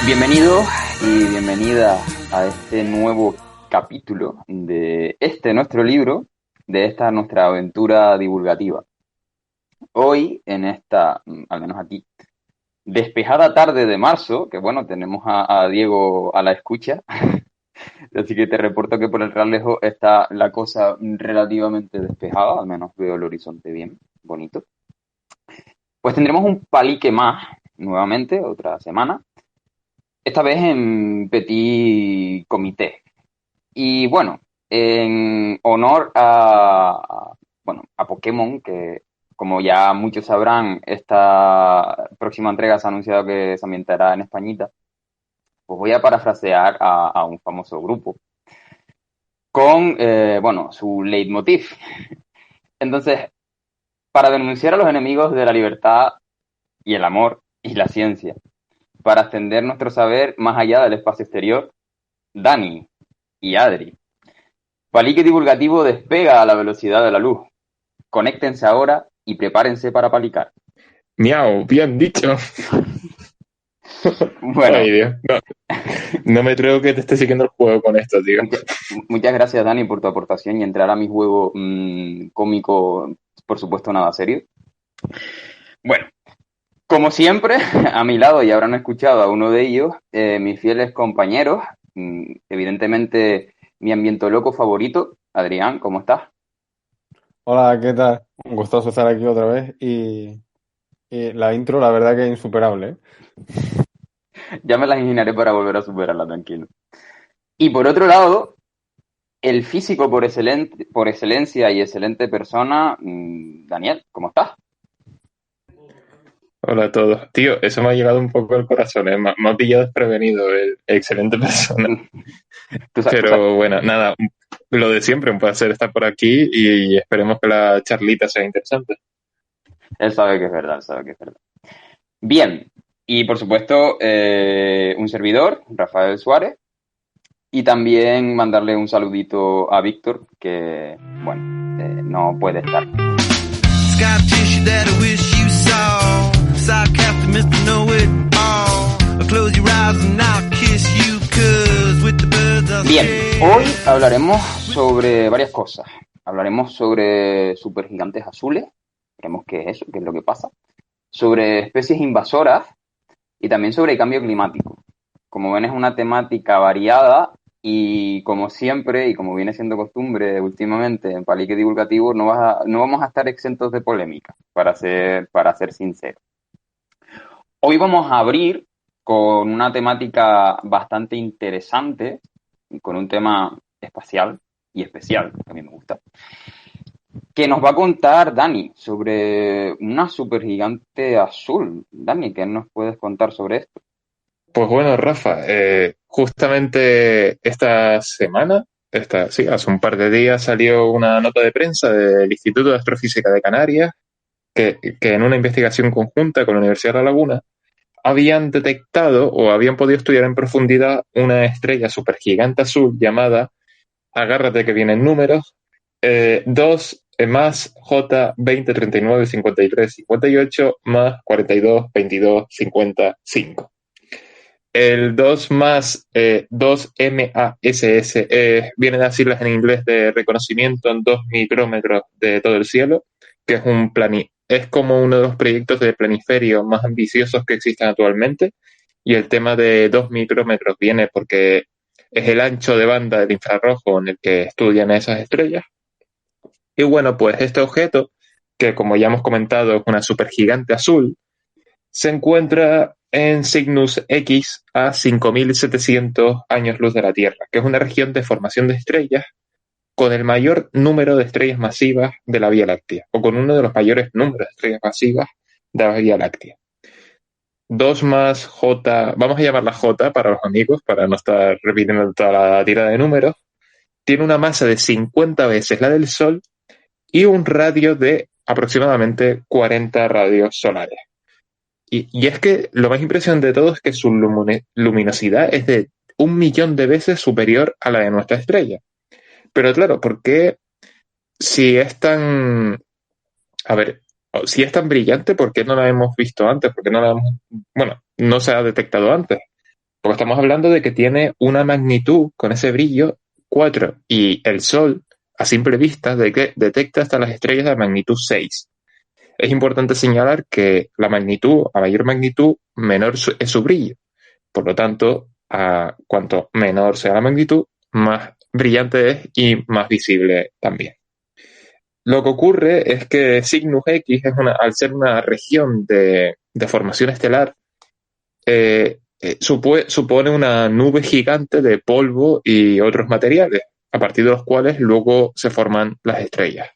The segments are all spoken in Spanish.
Bienvenido y bienvenida a este nuevo capítulo de nuestro libro, de esta nuestra aventura divulgativa. Hoy, en esta, al menos aquí, despejada tarde de marzo, que bueno, tenemos a Diego a la escucha, así que te reporto que por el Real lejos está la cosa relativamente despejada, al menos veo el horizonte bien, bonito. Pues tendremos un palique más, nuevamente, otra semana. Esta vez en Petit Comité. Y bueno, en honor a Pokémon, que como ya muchos sabrán, esta próxima entrega se ha anunciado que se ambientará en Españita, pues voy a parafrasear a un famoso grupo con, su leitmotiv. Entonces, para denunciar a los enemigos de la libertad y el amor y la ciencia, para extender nuestro saber más allá del espacio exterior, Dani y Adri. Palique divulgativo despega a la velocidad de la luz. Conéctense ahora y prepárense para palicar. Miau, bien dicho. Bueno, Ay, Dios. No me creo que te esté siguiendo el juego con esto, tío. muchas gracias, Dani, por tu aportación y entrar a mi juego cómico, por supuesto, nada serio. Bueno, como siempre, a mi lado, y habrán escuchado a uno de ellos, mis fieles compañeros, evidentemente mi ambientoloco favorito, Adrián, ¿cómo estás? Hola, ¿qué tal? Un gustazo estar aquí otra vez y la intro, la verdad que es insuperable, ¿eh? Ya me las ingeniaré para volver a superarla, tranquilo. Y por otro lado, el físico por excelencia y excelente persona, Daniel, ¿cómo estás? Hola a todos. Tío, eso me ha llegado un poco al corazón, ¿eh? Me ha pillado desprevenido, excelente persona. Tú sabes, Pero bueno, nada, lo de siempre, un placer estar por aquí y esperemos que la charlita sea interesante. él sabe que es verdad, él sabe que es verdad. Bien, y por supuesto, un servidor, Rafael Suárez, y también mandarle un saludito a Víctor, que, bueno, no puede estar. Scar tissue that I wish you saw. Sarcastic Mr. Know-It-All. Close your eyes and I'll kiss you, 'cause with the birds I'll Bien, stay. hoy hablaremos sobre varias cosas. Hablaremos sobre supergigantes azules, veremos qué es eso, qué es lo que pasa. Sobre especies invasoras y también sobre el cambio climático. Como ven, es una temática variada y como siempre, y como viene siendo costumbre últimamente en Palique Divulgativo, no vamos a estar exentos de polémica, para ser sincero. Hoy vamos a abrir con una temática bastante interesante, con un tema espacial y especial, que a mí me gusta, que nos va a contar Dani sobre una supergigante azul. Dani, ¿qué nos puedes contar sobre esto? Pues bueno, Rafa, justamente esta semana, sí, hace un par de días salió una nota de prensa del Instituto de Astrofísica de Canarias que en una investigación conjunta con la Universidad de La Laguna habían detectado o habían podido estudiar en profundidad una estrella supergigante azul llamada, agárrate que vienen números, 2 más J 20 39 53 58 más 42 22 55. El 2 más 2 MASS vienen las siglas en inglés de reconocimiento en 2 micrómetros de todo el cielo, que es como uno de los proyectos de planiferio más ambiciosos que existen actualmente, y el tema de 2 micrómetros viene porque es el ancho de banda del infrarrojo en el que estudian esas estrellas. Y bueno, pues este objeto, que como ya hemos comentado es una supergigante azul, se encuentra en Cygnus X a 5.700 años luz de la Tierra, que es una región de formación de estrellas con el mayor número de estrellas masivas de la Vía Láctea, o con uno de los mayores números de estrellas masivas de la Vía Láctea. 2 más J, vamos a llamarla J para los amigos, para no estar repitiendo toda la tirada de números, tiene una masa de 50 veces la del Sol y un radio de aproximadamente 40 radios solares. Y es que lo más impresionante de todo es que su luminosidad es de 1.000.000 de veces superior a la de nuestra estrella. Pero claro, ¿por qué si es tan... A ver, si es tan brillante, ¿por qué no la hemos visto antes? ¿Por qué no la hemos... Bueno, no se ha detectado antes. Porque estamos hablando de que tiene una magnitud con ese brillo 4 y el Sol, a simple vista, detecta hasta las estrellas de magnitud 6. Es importante señalar que la magnitud, a mayor magnitud, menor es su brillo. Por lo tanto, cuanto menor sea la magnitud, más brillante es y más visible también. Lo que ocurre es que Cygnus X, al ser una región de formación estelar, supone una nube gigante de polvo y otros materiales, a partir de los cuales luego se forman las estrellas.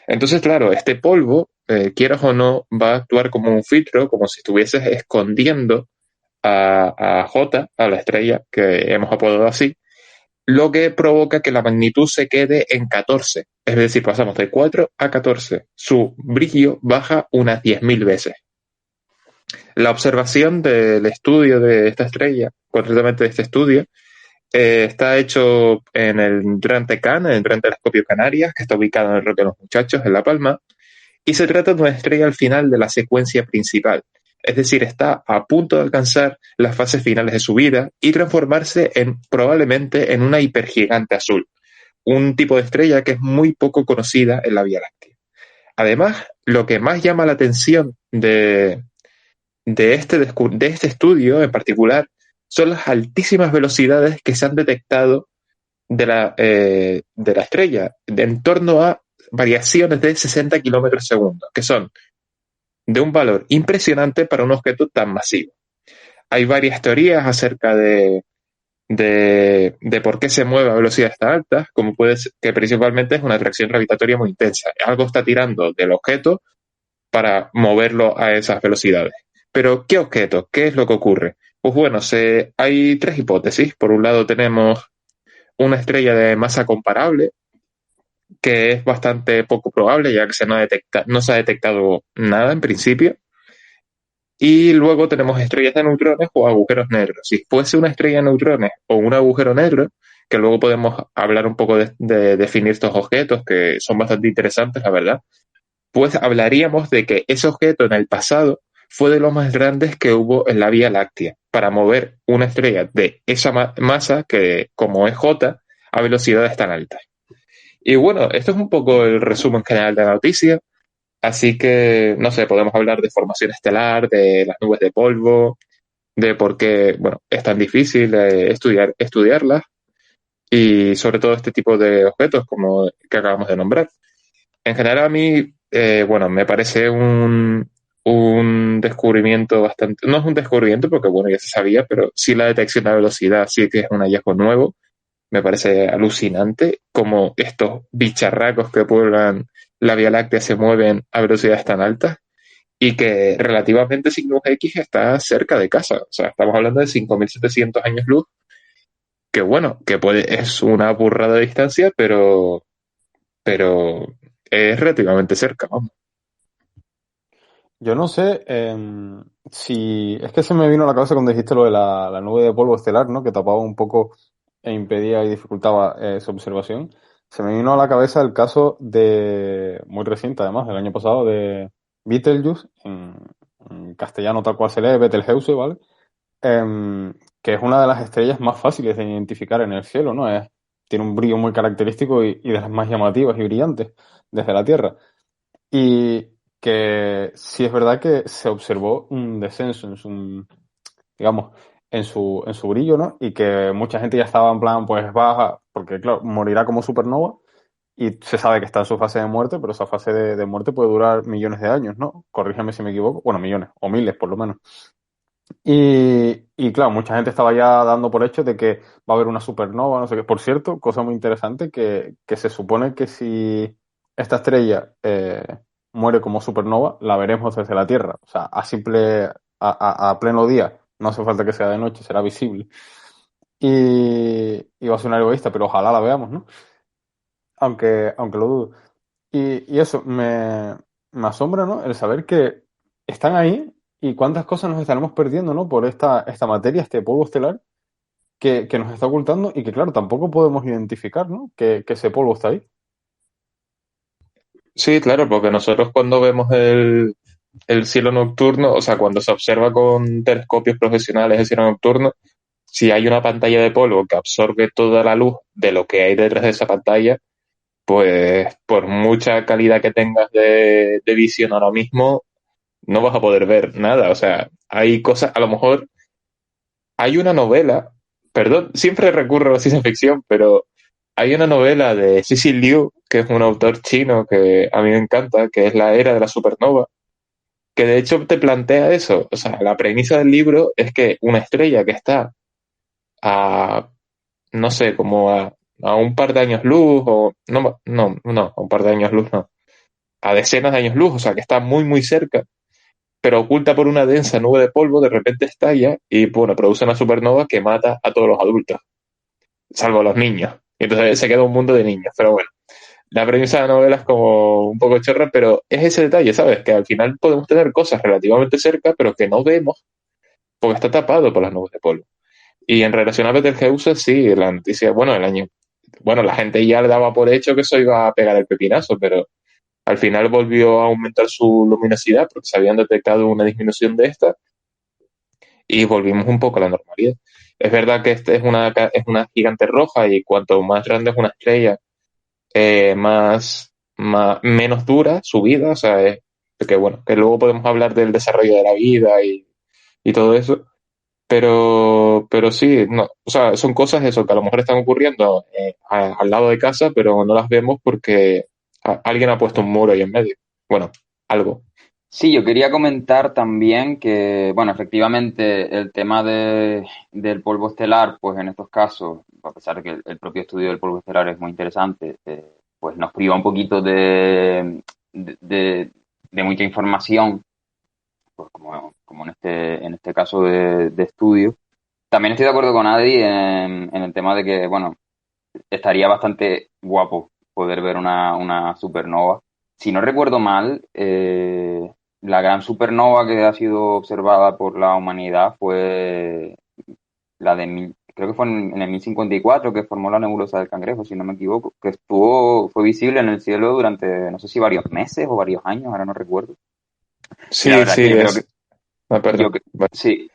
Entonces, claro, este polvo, quieras o no, va a actuar como un filtro, como si estuvieses escondiendo a J, a la estrella que hemos apodado así, lo que provoca que la magnitud se quede en 14. Es decir, pasamos de 4 a 14. Su brillo baja unas 10.000 veces. La observación del estudio de esta estrella, concretamente de este estudio, está hecho en el Gran Tecán, en el Gran Telescopio Canarias, que está ubicado en el Roque de los Muchachos, en La Palma, y se trata de una estrella al final de la secuencia principal. Es decir, está a punto de alcanzar las fases finales de su vida y transformarse probablemente en una hipergigante azul, un tipo de estrella que es muy poco conocida en la Vía Láctea. Además, lo que más llama la atención de este estudio en particular son las altísimas velocidades que se han detectado de la estrella, en torno a variaciones de 60 kilómetros segundo, que son de un valor impresionante para un objeto tan masivo. Hay varias teorías acerca de por qué se mueve a velocidades tan altas, como puede ser, que principalmente es una atracción gravitatoria muy intensa. Algo está tirando del objeto para moverlo a esas velocidades. Pero, ¿qué objeto? ¿Qué es lo que ocurre? Pues bueno, hay tres hipótesis. Por un lado tenemos una estrella de masa comparable, que es bastante poco probable, ya que no se ha detectado nada en principio. Y luego tenemos estrellas de neutrones o agujeros negros. Si fuese una estrella de neutrones o un agujero negro, que luego podemos hablar un poco de definir estos objetos, que son bastante interesantes, la verdad, pues hablaríamos de que ese objeto en el pasado fue de los más grandes que hubo en la Vía Láctea, para mover una estrella de esa masa, que como es J, a velocidades tan altas. Y bueno, esto es un poco el resumen general de la noticia. Así que, no sé, podemos hablar de formación estelar, de las nubes de polvo, de por qué, bueno, es tan difícil estudiarlas, y sobre todo este tipo de objetos como que acabamos de nombrar. En general a mí, bueno, me parece un descubrimiento bastante... No es un descubrimiento porque, bueno, ya se sabía, pero sí la detección de velocidad sí que es un hallazgo nuevo. Me parece alucinante cómo estos bicharracos que pueblan la Vía Láctea se mueven a velocidades tan altas, y que relativamente Cygnus X está cerca de casa. O sea, estamos hablando de 5.700 años luz, que bueno, es una burrada de distancia, pero es relativamente cerca, vamos. Yo no sé si... Es que se me vino a la cabeza cuando dijiste lo de la nube de polvo estelar, ¿no? Que tapaba un poco e impedía y dificultaba su observación. Se me vino a la cabeza el caso muy reciente además, del año pasado, de Betelgeuse, en castellano tal cual se lee, Betelgeuse, ¿vale? Que es una de las estrellas más fáciles de identificar en el cielo, ¿no? Tiene un brillo muy característico y de las más llamativas y brillantes desde la Tierra. Y que sí es verdad que se observó un descenso digamos, en su brillo, ¿no? Y que mucha gente ya estaba en plan, pues baja, porque claro, morirá como supernova y se sabe que está en su fase de muerte, pero esa fase de muerte puede durar millones de años, ¿no? Corrígeme si me equivoco. Bueno, millones, o miles por lo menos. Y claro, mucha gente estaba ya dando por hecho de que va a haber una supernova, no sé qué. Por cierto, cosa muy interesante, que se supone que si esta estrella muere como supernova, la veremos desde la Tierra. O sea, a pleno día, no hace falta que sea de noche, será visible. Y va a sonar egoísta, pero ojalá la veamos, ¿no? Aunque lo dudo. Y eso, me asombra, ¿no? El saber que están ahí y cuántas cosas nos estaremos perdiendo, ¿no? Por esta materia, este polvo estelar, que nos está ocultando y que, claro, tampoco podemos identificar, ¿no? Que ese polvo está ahí. Sí, claro, porque nosotros cuando vemos el cielo nocturno, o sea, cuando se observa con telescopios profesionales el cielo nocturno, si hay una pantalla de polvo que absorbe toda la luz de lo que hay detrás de esa pantalla, pues por mucha calidad que tengas de visión ahora mismo, no vas a poder ver nada. O sea, hay cosas, a lo mejor hay una novela, perdón, siempre recurro a la ciencia ficción, pero hay una novela de Cecil Liu, que es un autor chino que a mí me encanta, que es La Era de la Supernova, que de hecho te plantea eso. O sea, la premisa del libro es que una estrella que está a, no sé, como a un par de años luz, o no, a un par de años luz no, a decenas de años luz, o sea, que está muy, muy cerca, pero oculta por una densa nube de polvo, de repente estalla y, bueno, produce una supernova que mata a todos los adultos, salvo a los niños. Y entonces se queda un mundo de niños, pero bueno. La premisa de la novela es como un poco chorra, pero es ese detalle, ¿sabes? Que al final podemos tener cosas relativamente cerca, pero que no vemos porque está tapado por las nubes de polvo. Y en relación a Betelgeuse, sí, la noticia, bueno, la gente ya le daba por hecho que eso iba a pegar el pepinazo, pero al final volvió a aumentar su luminosidad porque se habían detectado una disminución de esta y volvimos un poco a la normalidad. Es verdad que esta es una gigante roja y cuanto más grande es una estrella, menos dura su vida, o sea, que bueno, que luego podemos hablar del desarrollo de la vida y todo eso, pero sí, no, o sea, son cosas eso que a lo mejor están ocurriendo al lado de casa, pero no las vemos porque alguien ha puesto un muro ahí en medio. Bueno, algo. Sí, yo quería comentar también que, bueno, efectivamente el tema del polvo estelar, pues en estos casos, a pesar de que el propio estudio del polvo estelar es muy interesante, pues nos priva un poquito de mucha información, pues como en este caso de estudio. También estoy de acuerdo con Adri en el tema de que, bueno, estaría bastante guapo poder ver una supernova. Si no recuerdo mal, la gran supernova que ha sido observada por la humanidad fue la creo que fue en el 1054 que formó la nebulosa del Cangrejo, si no me equivoco, que fue visible en el cielo durante, no sé si varios meses o varios años, ahora no recuerdo. Y la Sí, verdad es sí, que yo creo que, yo, perdón. que- Vale. sí,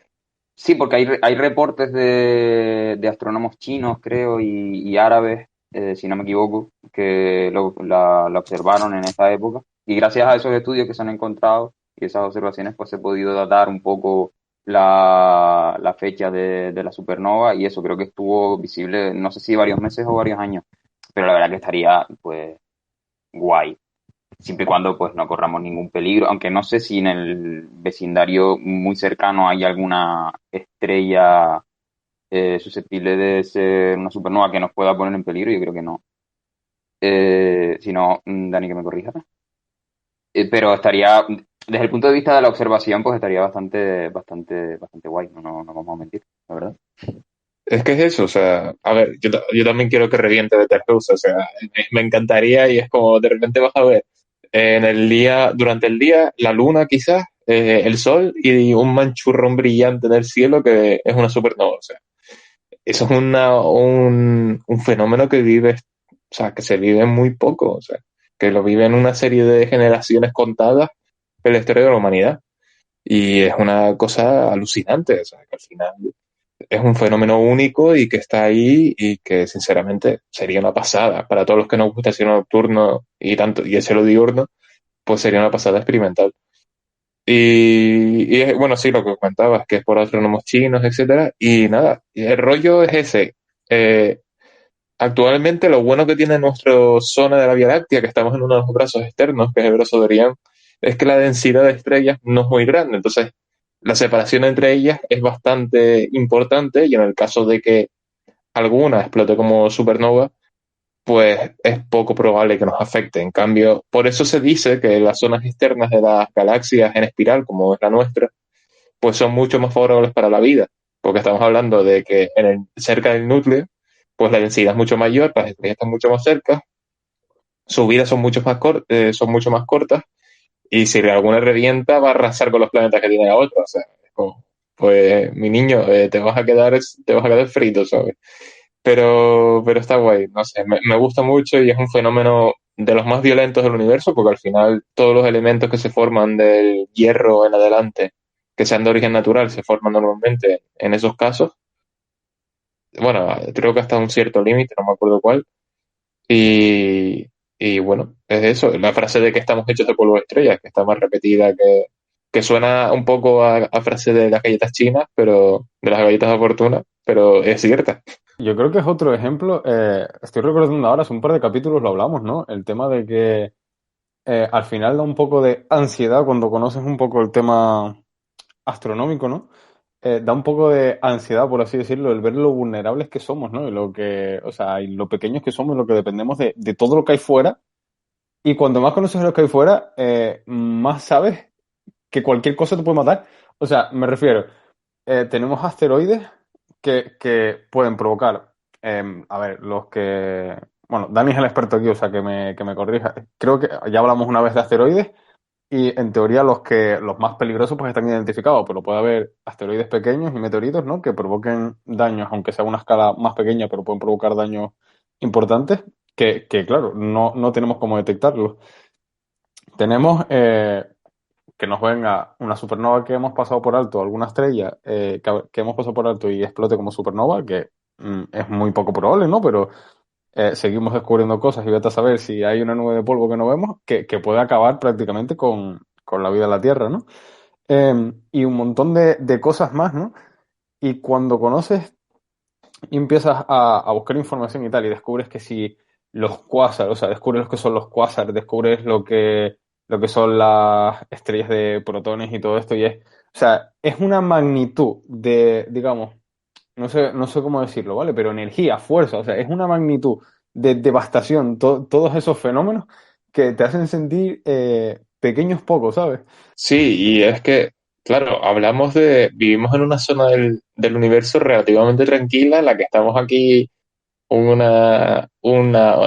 sí, porque hay reportes de astrónomos chinos, creo, y árabes, si no me equivoco, que la observaron en esa época. Y gracias a esos estudios que se han encontrado y esas observaciones, pues se ha podido datar un poco la fecha de la supernova. Y eso creo que estuvo visible, no sé si varios meses o varios años, pero la verdad que estaría, pues, guay siempre y cuando pues no corramos ningún peligro, aunque no sé si en el vecindario muy cercano hay alguna estrella susceptible de ser una supernova que nos pueda poner en peligro, yo creo que no. Si no, Dani, que me corrija. Pero estaría, desde el punto de vista de la observación, pues estaría bastante guay, no vamos a mentir, la verdad. Es que es eso, o sea, a ver, yo también quiero que reviente Betelgeuse, o sea, me encantaría y es como de repente vas a ver en el día, durante el día, la luna quizás, el sol y un manchurrón brillante en el cielo que es una supernova, o sea, eso es un fenómeno que vive, o sea, que se vive muy poco, o sea, que lo vive en una serie de generaciones contadas en la historia de la humanidad. Y es una cosa alucinante, o sea, que al final es un fenómeno único y que está ahí y que sinceramente sería una pasada. Para todos los que nos gusta el cielo nocturno y el cielo diurno, pues sería una pasada experimental. Bueno, sí, lo que comentabas, que es por astrónomos chinos, etcétera. Y nada, y el rollo es ese. Eh, Actualmente lo bueno que tiene nuestra zona de la Vía Láctea, que estamos en uno de los brazos externos, que es el brazo de Orión, es que la densidad de estrellas no es muy grande. Entonces, la separación entre ellas es bastante importante y en el caso de que alguna explote como supernova, pues es poco probable que nos afecte. En cambio, por eso se dice que las zonas externas de las galaxias en espiral, como es la nuestra, pues son mucho más favorables para la vida, porque estamos hablando de que cerca del núcleo, pues la densidad es mucho mayor, las estrellas están mucho más cerca, sus vidas son mucho más cortas, y si alguna revienta va a arrasar con los planetas que tiene la otra, o sea, es como, pues mi niño, te vas a quedar frito, ¿sabes? Pero está guay, no sé, me gusta mucho y es un fenómeno de los más violentos del universo, porque al final todos los elementos que se forman del hierro en adelante, que sean de origen natural, se forman normalmente en esos casos. bueno, creo que hasta un cierto límite, no me acuerdo cuál. Y, y bueno, es eso, la frase de que estamos hechos de polvo de estrellas, que está más repetida que suena un poco a frase de las galletas chinas, pero de las galletas de fortuna, pero es cierta. Yo creo que es otro ejemplo. Estoy recordando ahora, hace un par de capítulos lo hablamos, ¿no? El tema de que al final da un poco de ansiedad cuando conoces un poco el tema astronómico, ¿no? Da un poco de ansiedad, por así decirlo, el ver lo vulnerables que somos, ¿no? Y lo que, o sea, y lo pequeños que somos, lo que dependemos de todo lo que hay fuera. Y cuando más conoces lo que hay fuera, más sabes que cualquier cosa te puede matar. O sea, me refiero, tenemos asteroides que pueden provocar, a ver, los que... Bueno, Dani es el experto aquí, o sea, que me corrija. Creo que ya hablamos una vez de asteroides y en teoría los más peligrosos pues están identificados, pero puede haber asteroides pequeños y meteoritos, ¿no? Que provoquen daños, aunque sea a una escala más pequeña, pero pueden provocar daños importantes que claro, no tenemos cómo detectarlos. Tenemos que nos venga una supernova que hemos pasado por alto, alguna estrella que hemos pasado por alto y explote como supernova, que es muy poco probable, ¿no? Pero seguimos descubriendo cosas y vete a saber si hay una nube de polvo que no vemos que puede acabar prácticamente con la vida en la Tierra, ¿no? Y un montón de cosas más, ¿no? Y cuando conoces y empiezas a buscar información y tal, y descubres que si los cuásares, o sea, descubres lo que son los cuásares, descubres lo que son las estrellas de protones y todo esto, y es, o sea, es una magnitud de, digamos, no sé cómo decirlo, ¿vale? Pero energía, fuerza, o sea, es una magnitud de devastación, todos esos fenómenos que te hacen sentir pequeños pocos, ¿sabes? Sí, y es que, claro, vivimos en una zona del universo relativamente tranquila, en la que estamos aquí una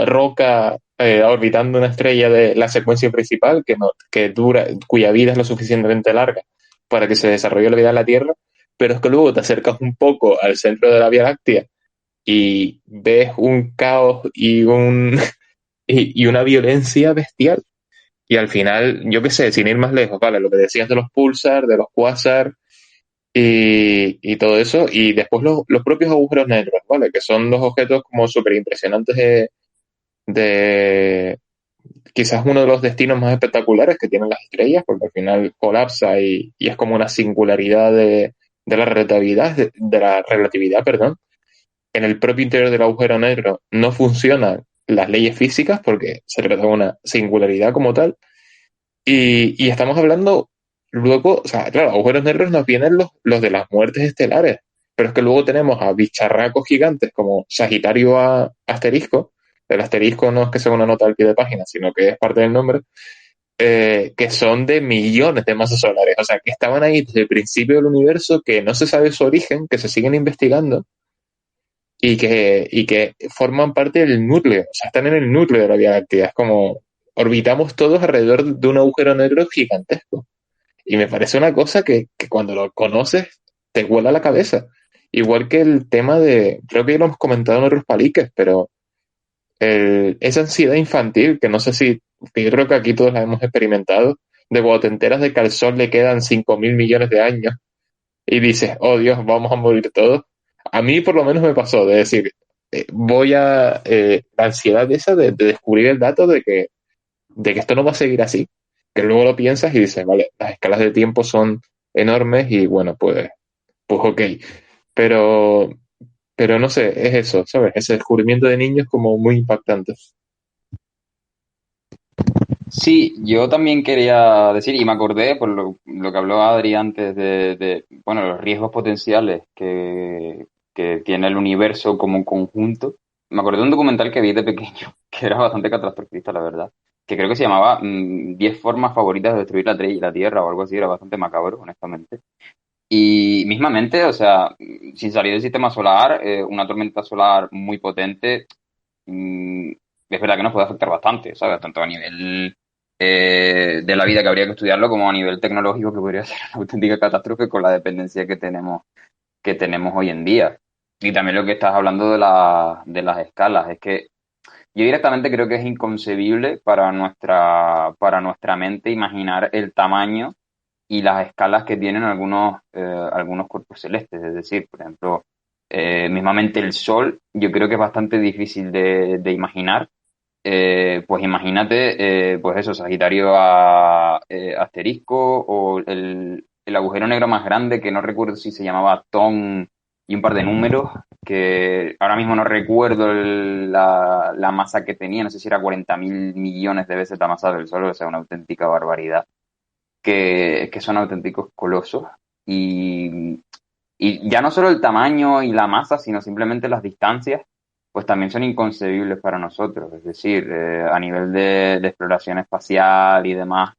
roca orbitando una estrella de la secuencia principal que, no, que dura, cuya vida es lo suficientemente larga para que se desarrolle la vida en la Tierra, pero es que luego te acercas un poco al centro de la Vía Láctea y ves un caos y una violencia bestial. Y al final, yo qué sé, sin ir más lejos, vale, lo que decías de los pulsar, de los quasar y todo eso, y después los propios agujeros negros, ¿vale? Que son dos objetos como súper impresionantes de quizás uno de los destinos más espectaculares que tienen las estrellas, porque al final colapsa y es como una singularidad de la relatividad, de la relatividad, perdón. En el propio interior del agujero negro no funcionan las leyes físicas porque se trata de una singularidad como tal. Y estamos hablando luego, o sea, claro, agujeros negros nos vienen los de las muertes estelares, pero es que luego tenemos a bicharracos gigantes como Sagitario asterisco. El asterisco no es que sea una nota al pie de página, sino que es parte del nombre, que son de millones de masas solares, o sea, que estaban ahí desde el principio del universo, que no se sabe su origen, que se siguen investigando y que forman parte del núcleo, o sea, están en el núcleo de la Vía Láctea, es como orbitamos todos alrededor de un agujero negro gigantesco. Y me parece una cosa que cuando lo conoces te vuela la cabeza. Igual que el tema de, creo que ya lo hemos comentado en otros paliques, pero esa ansiedad infantil, que no sé si, que yo creo que aquí todos la hemos experimentado, de cuando te enteras de que al Sol le quedan 5.000 millones de años y dices, oh Dios, vamos a morir todos. A mí por lo menos me pasó de decir, la ansiedad esa de descubrir el dato de que esto no va a seguir así, que luego lo piensas y dices, vale, las escalas de tiempo son enormes y bueno, pues ok, pero, pero no sé, es eso, ¿sabes? Ese descubrimiento de niños como muy impactante. Sí, yo también quería decir, y me acordé por lo que habló Adri antes bueno, los riesgos potenciales que tiene el universo como un conjunto. Me acordé de un documental que vi de pequeño, que era bastante catastrofista, la verdad, que creo que se llamaba 10 formas favoritas de destruir la Tierra o algo así, era bastante macabro, honestamente. Y mismamente, o sea, sin salir del sistema solar, una tormenta solar muy potente mm, es verdad que nos puede afectar bastante, ¿sabes? Tanto a nivel de la vida que habría que estudiarlo como a nivel tecnológico que podría ser una auténtica catástrofe con la dependencia que tenemos hoy en día. Y también lo que estás hablando de las escalas, es que yo directamente creo que es inconcebible para nuestra mente imaginar el tamaño y las escalas que tienen algunos cuerpos celestes. Es decir, por ejemplo, Mismamente el Sol, yo creo que es bastante difícil de imaginar. Pues imagínate, pues eso, Sagitario asterisco o el agujero negro más grande, que no recuerdo si se llamaba Tom y un par de números, que ahora mismo no recuerdo la masa que tenía, no sé si era 40.000 millones de veces la masa del Sol, o sea, una auténtica barbaridad, que son auténticos colosos. Y, y ya no solo el tamaño y la masa, sino simplemente las distancias, pues también son inconcebibles para nosotros. Es decir, a nivel de exploración espacial y demás,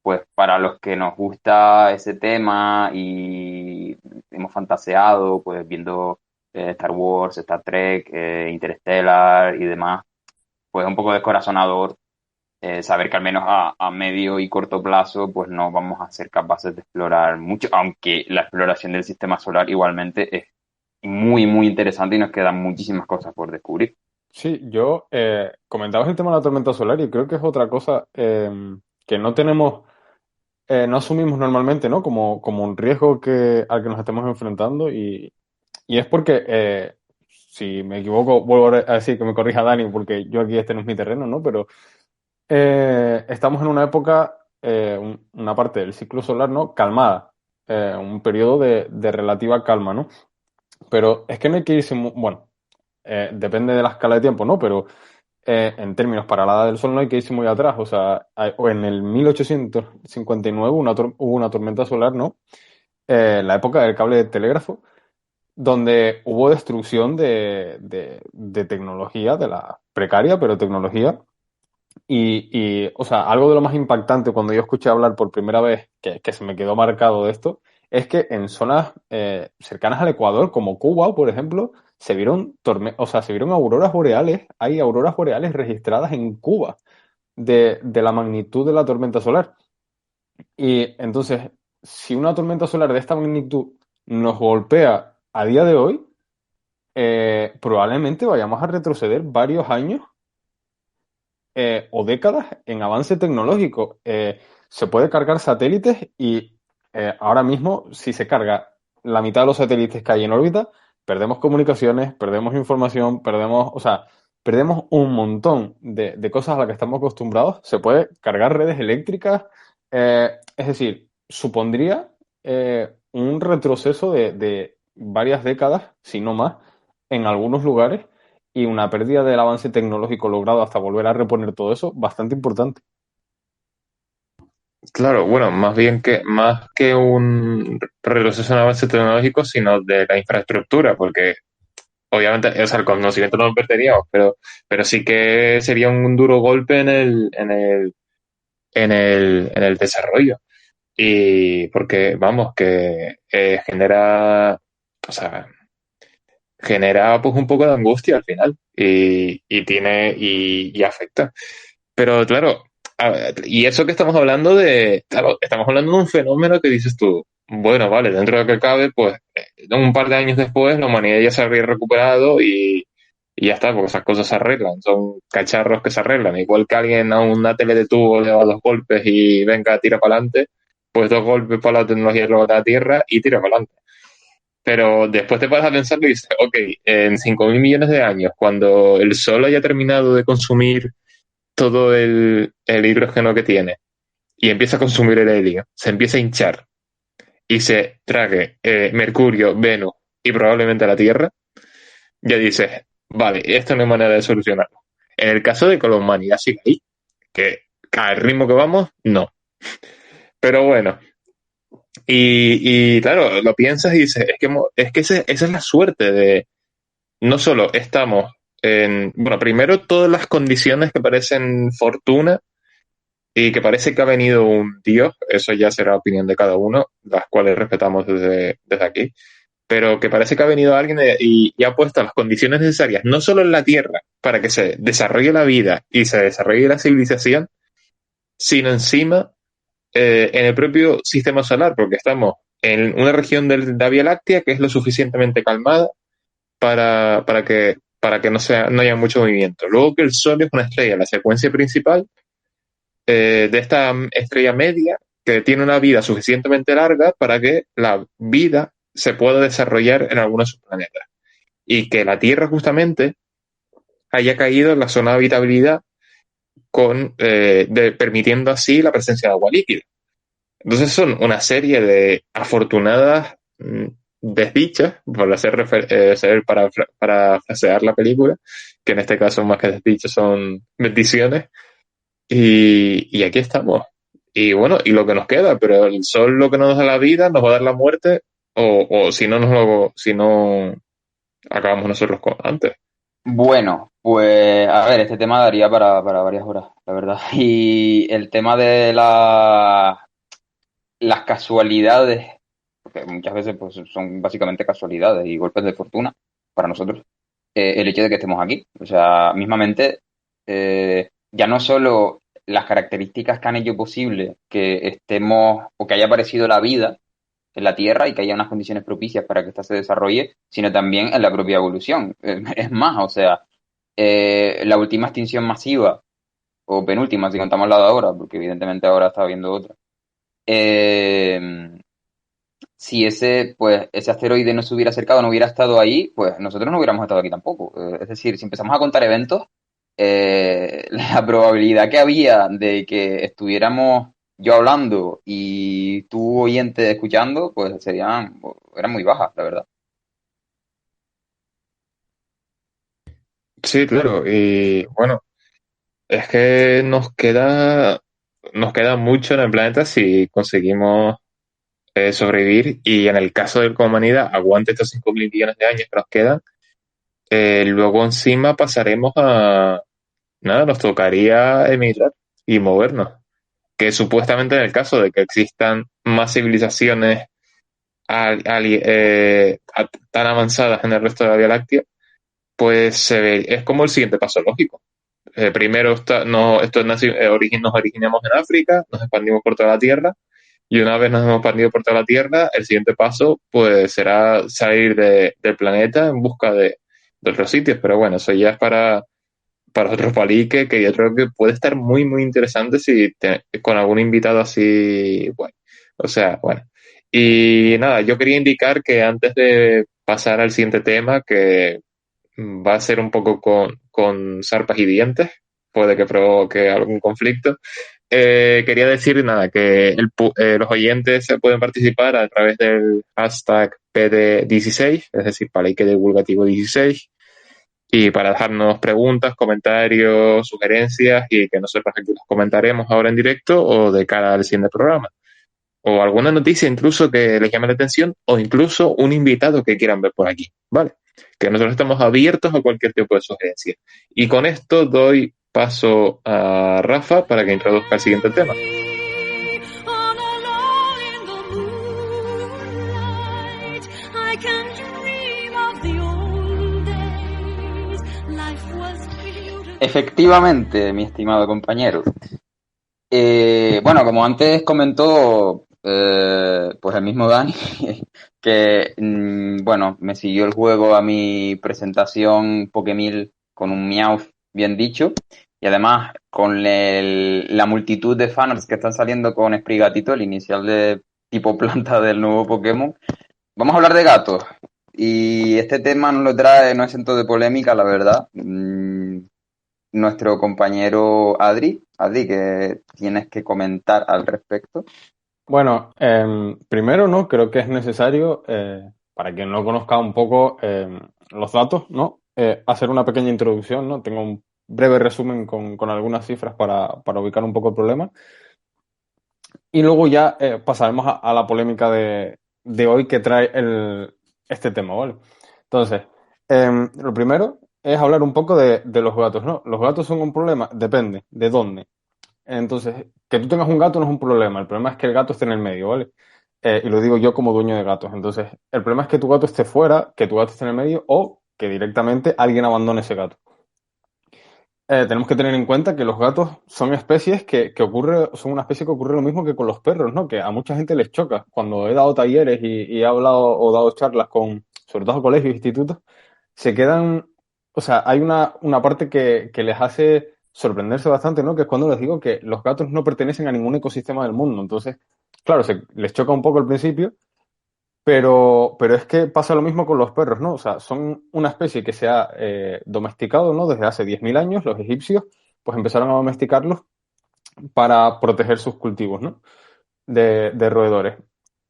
pues para los que nos gusta ese tema y hemos fantaseado, pues viendo Star Wars, Star Trek, Interstellar y demás, pues es un poco descorazonador saber que al menos a medio y corto plazo pues no vamos a ser capaces de explorar mucho, aunque la exploración del sistema solar igualmente es muy, muy interesante y nos quedan muchísimas cosas por descubrir. Sí, yo comentabas el tema de la tormenta solar y creo que es otra cosa que no tenemos, no asumimos normalmente, ¿no? Como un riesgo al que nos estemos enfrentando y es porque, si me equivoco, vuelvo a decir que me corrija Dani porque yo aquí este no es mi terreno, ¿no? Pero estamos en una época, una parte del ciclo solar, ¿no? Calmada, un periodo de relativa calma, ¿no? Pero es que no hay que irse, bueno, depende de la escala de tiempo, ¿no? Pero en términos para la edad del Sol no hay que irse muy atrás. O sea, o en el 1859 hubo una tormenta solar, ¿no? La época del cable de telégrafo, donde hubo destrucción de tecnología, de la precaria, pero tecnología. O sea, algo de lo más impactante cuando yo escuché hablar por primera vez, que se me quedó marcado de esto, es que en zonas cercanas al Ecuador, como Cuba, por ejemplo, o sea, se vieron auroras boreales. Hay auroras boreales registradas en Cuba de la magnitud de la tormenta solar. Y entonces, si una tormenta solar de esta magnitud nos golpea a día de hoy, probablemente vayamos a retroceder varios años o décadas en avance tecnológico. Se puede cargar satélites y ahora mismo, si se carga la mitad de los satélites que hay en órbita, perdemos comunicaciones, perdemos información, o sea, perdemos un montón de cosas a las que estamos acostumbrados. Se puede cargar redes eléctricas, es decir, supondría un retroceso de varias décadas, si no más, en algunos lugares y una pérdida del avance tecnológico logrado hasta volver a reponer todo eso bastante importante. Claro, bueno, más que un retroceso en avance tecnológico, sino de la infraestructura, porque obviamente, o sea, el conocimiento no lo perderíamos, pero sí que sería un duro golpe en el desarrollo. Y porque, vamos, que o sea, genera pues un poco de angustia al final y afecta. Pero claro, y eso que estamos hablando claro, estamos hablando de un fenómeno que dices tú, bueno, vale, dentro de lo que cabe, pues un par de años después la humanidad ya se habría recuperado y ya está, porque esas cosas se arreglan, son cacharros que se arreglan, igual que alguien a una tele de tubo le da 2 golpes y venga, tira para adelante, pues 2 golpes para la tecnología y luego la Tierra y tira para adelante. Pero después te paras a pensar y dices, ok, en 5.000 millones de años, cuando el Sol haya terminado de consumir todo el hidrógeno que tiene y empieza a consumir el helio, se empieza a hinchar y se trague Mercurio, Venus y probablemente la Tierra, ya dices, vale, esto no hay manera de solucionarlo. En el caso de que la humanidad siga ahí, que al ritmo que vamos, no. Pero bueno, y claro, lo piensas y dices, es que esa es la suerte de, no solo estamos bueno, primero todas las condiciones que parecen fortuna y que parece que ha venido un Dios, eso ya será opinión de cada uno, las cuales respetamos desde aquí, pero que parece que ha venido alguien y ha puesto las condiciones necesarias, no solo en la Tierra, para que se desarrolle la vida y se desarrolle la civilización, sino encima en el propio sistema solar, porque estamos en una región de la Vía Láctea que es lo suficientemente calmada para que no haya mucho movimiento. Luego que el Sol es una estrella, la secuencia principal de esta estrella media que tiene una vida suficientemente larga para que la vida se pueda desarrollar en algunos de sus planetas. Y que la Tierra justamente haya caído en la zona de habitabilidad permitiendo así la presencia de agua líquida. Entonces son una serie de afortunadas desdichas, por para frasear la película, que en este caso más que desdichas son bendiciones, y aquí estamos. Y bueno, y lo que nos queda, pero el sol lo que nos da la vida, nos va a dar la muerte, o si no si no acabamos nosotros antes. Bueno, pues a ver, este tema daría para varias horas, la verdad. Y el tema de las casualidades, porque muchas veces pues, son básicamente casualidades y golpes de fortuna para nosotros, el hecho de que estemos aquí. O sea, mismamente, ya no solo las características que han hecho posible que estemos o que haya aparecido la vida en la Tierra y que haya unas condiciones propicias para que ésta se desarrolle, sino también en la propia evolución. Es más, o sea, la última extinción masiva, o penúltima si contamos la de ahora, porque evidentemente ahora está habiendo otra, eh, si ese asteroide no se hubiera acercado, no hubiera estado ahí, pues nosotros no hubiéramos estado aquí tampoco. Es decir, si empezamos a contar eventos, la probabilidad que había de que estuviéramos yo hablando y tú oyente escuchando, pues era muy baja, la verdad. Sí, claro, y bueno, es que nos queda mucho en el planeta si conseguimos sobrevivir y en el caso de la humanidad aguante estos 5.000 millones de años que nos quedan, luego encima pasaremos nada, nos tocaría emigrar y movernos. Que supuestamente en el caso de que existan más civilizaciones tan avanzadas en el resto de la Vía Láctea, pues es como el siguiente paso lógico. Primero nos originamos en África, nos expandimos por toda la Tierra, y una vez nos hemos expandido por toda la Tierra, el siguiente paso pues será salir del planeta en busca de otros sitios. Pero bueno, eso ya es para otro palique, que yo creo que puede estar muy, muy interesante con algún invitado así, bueno. O sea, bueno. Y nada, yo quería indicar que antes de pasar al siguiente tema, que va a ser un poco con zarpas y dientes, puede que provoque algún conflicto. Quería decir nada, que los oyentes se pueden participar a través del hashtag PD16, es decir, Palique Divulgativo 16, y para dejarnos preguntas, comentarios, sugerencias y que nosotros aquí los comentaremos ahora en directo o de cara al siguiente programa. O alguna noticia incluso que les llame la atención o incluso un invitado que quieran ver por aquí, ¿vale? Que nosotros estamos abiertos a cualquier tipo de sugerencia. Y con esto doy paso a Rafa para que introduzca el siguiente tema. Efectivamente, mi estimado compañero. Bueno, como antes comentó pues el mismo Dani, que bueno, me siguió el juego a mi presentación Pokemil con un Meowth bien dicho, y además con la multitud de fans que están saliendo con Sprigatito, el inicial de tipo planta del nuevo Pokémon. Vamos a hablar de gatos. Y este tema nos lo trae, no es exento de polémica, la verdad. Nuestro compañero Adri, que tienes que comentar al respecto. Bueno, primero, ¿no? Creo que es necesario, para quien no conozca un poco los datos, ¿no? Hacer una pequeña introducción, ¿no? Tengo un breve resumen con algunas cifras para ubicar un poco el problema. Y luego ya pasaremos a la polémica de hoy que trae este tema, ¿vale? Entonces, lo primero es hablar un poco de los gatos, ¿no? ¿Los gatos son un problema? Depende. ¿De dónde? Entonces, que tú tengas un gato no es un problema. El problema es que el gato esté en el medio, ¿vale? Y lo digo yo como dueño de gatos. Entonces, el problema es que tu gato esté fuera, que tu gato esté en el medio o que directamente alguien abandone ese gato. Tenemos que tener en cuenta que los gatos son especies son una especie que ocurre lo mismo que con los perros, ¿no? Que a mucha gente les choca. Cuando he dado talleres y he hablado o dado charlas sobre todo colegios e institutos, se quedan, o sea, hay una parte que les hace sorprenderse bastante, ¿no? Que es cuando les digo que los gatos no pertenecen a ningún ecosistema del mundo. Entonces, claro, les choca un poco al principio, Pero es que pasa lo mismo con los perros, ¿no? O sea, son una especie que se ha domesticado, ¿no? Desde hace 10.000 años, los egipcios, pues empezaron a domesticarlos para proteger sus cultivos, ¿no? De roedores.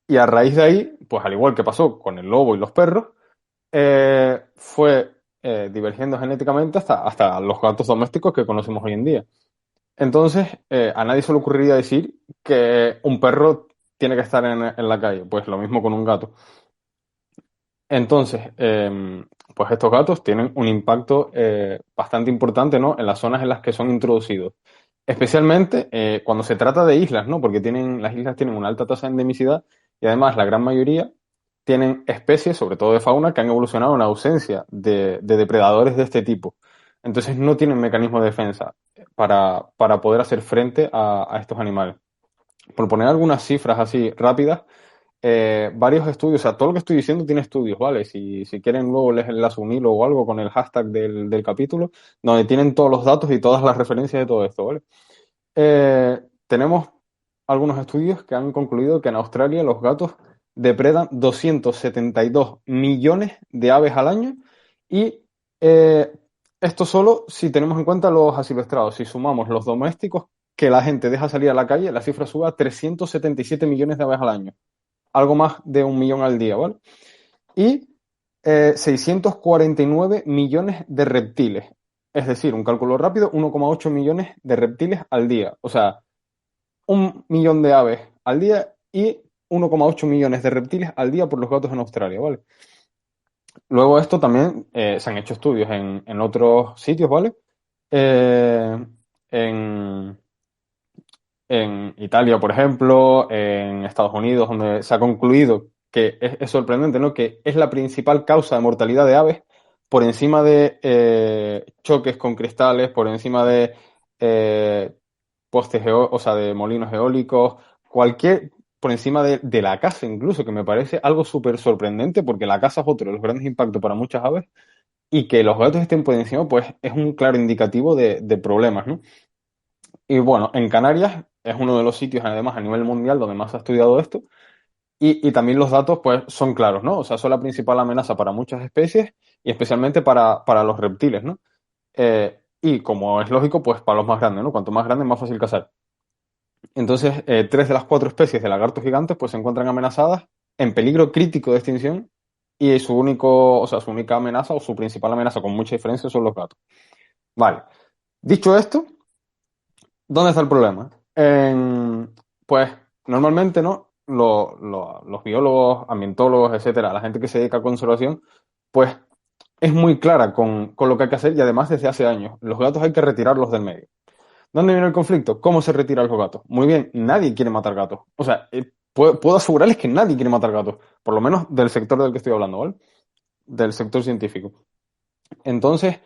Y a raíz de ahí, pues al igual que pasó con el lobo y los perros, fue divergiendo genéticamente hasta los gatos domésticos que conocemos hoy en día. Entonces, a nadie se le ocurriría decir que un perro tiene que estar en la calle. Pues lo mismo con un gato. Entonces, pues estos gatos tienen un impacto bastante importante, ¿no? En las zonas en las que son introducidos. Especialmente cuando se trata de islas, ¿no? Porque las islas tienen una alta tasa de endemicidad y además la gran mayoría tienen especies, sobre todo de fauna, que han evolucionado en ausencia de depredadores de este tipo. Entonces no tienen mecanismo de defensa para poder hacer frente a estos animales. Por poner algunas cifras así rápidas, varios estudios, o sea, todo lo que estoy diciendo tiene estudios, ¿vale? Si quieren luego les enlazo un hilo o algo con el hashtag del capítulo, donde tienen todos los datos y todas las referencias de todo esto, ¿vale? Tenemos algunos estudios que han concluido que en Australia los gatos depredan 272 millones de aves al año y esto solo si tenemos en cuenta los asilvestrados. Si sumamos los domésticos que la gente deja salir a la calle, la cifra sube a 377 millones de aves al año, algo más de 1 millón al día, ¿vale? Y 649 millones de reptiles. Es decir, un cálculo rápido, 1,8 millones de reptiles al día. O sea, 1 millón de aves al día y 1,8 millones de reptiles al día por los gatos en Australia, ¿vale? Luego esto también se han hecho estudios en otros sitios, ¿vale? En Italia, por ejemplo, en Estados Unidos, donde se ha concluido que es sorprendente, ¿no? Que es la principal causa de mortalidad de aves por encima de choques con cristales, por encima de o sea, de molinos eólicos, por encima de la caza incluso, que me parece algo súper sorprendente porque la caza es otro de los grandes impactos para muchas aves y que los gatos estén por encima, pues es un claro indicativo de problemas, ¿no? Y bueno, en Canarias es uno de los sitios, además, a nivel mundial donde más se ha estudiado esto. Y también los datos, pues, son claros, ¿no? O sea, son la principal amenaza para muchas especies y especialmente para los reptiles, ¿no? Y como es lógico, pues para los más grandes, ¿no? Cuanto más grande, más fácil cazar. Entonces, 3 de las 4 especies de lagartos gigantes, pues, se encuentran amenazadas en peligro crítico de extinción y su única amenaza o su principal amenaza, con mucha diferencia, son los gatos. Vale. Dicho esto, ¿dónde está el problema? Pues normalmente, ¿no? Los biólogos, ambientólogos, etcétera, la gente que se dedica a conservación, pues es muy clara con lo que hay que hacer y además desde hace años. Los gatos hay que retirarlos del medio. ¿Dónde viene el conflicto? ¿Cómo se retiran los gatos? Muy bien, nadie quiere matar gatos. O sea, puedo asegurarles que nadie quiere matar gatos, por lo menos del sector del que estoy hablando, ¿vale? Del sector científico. Entonces,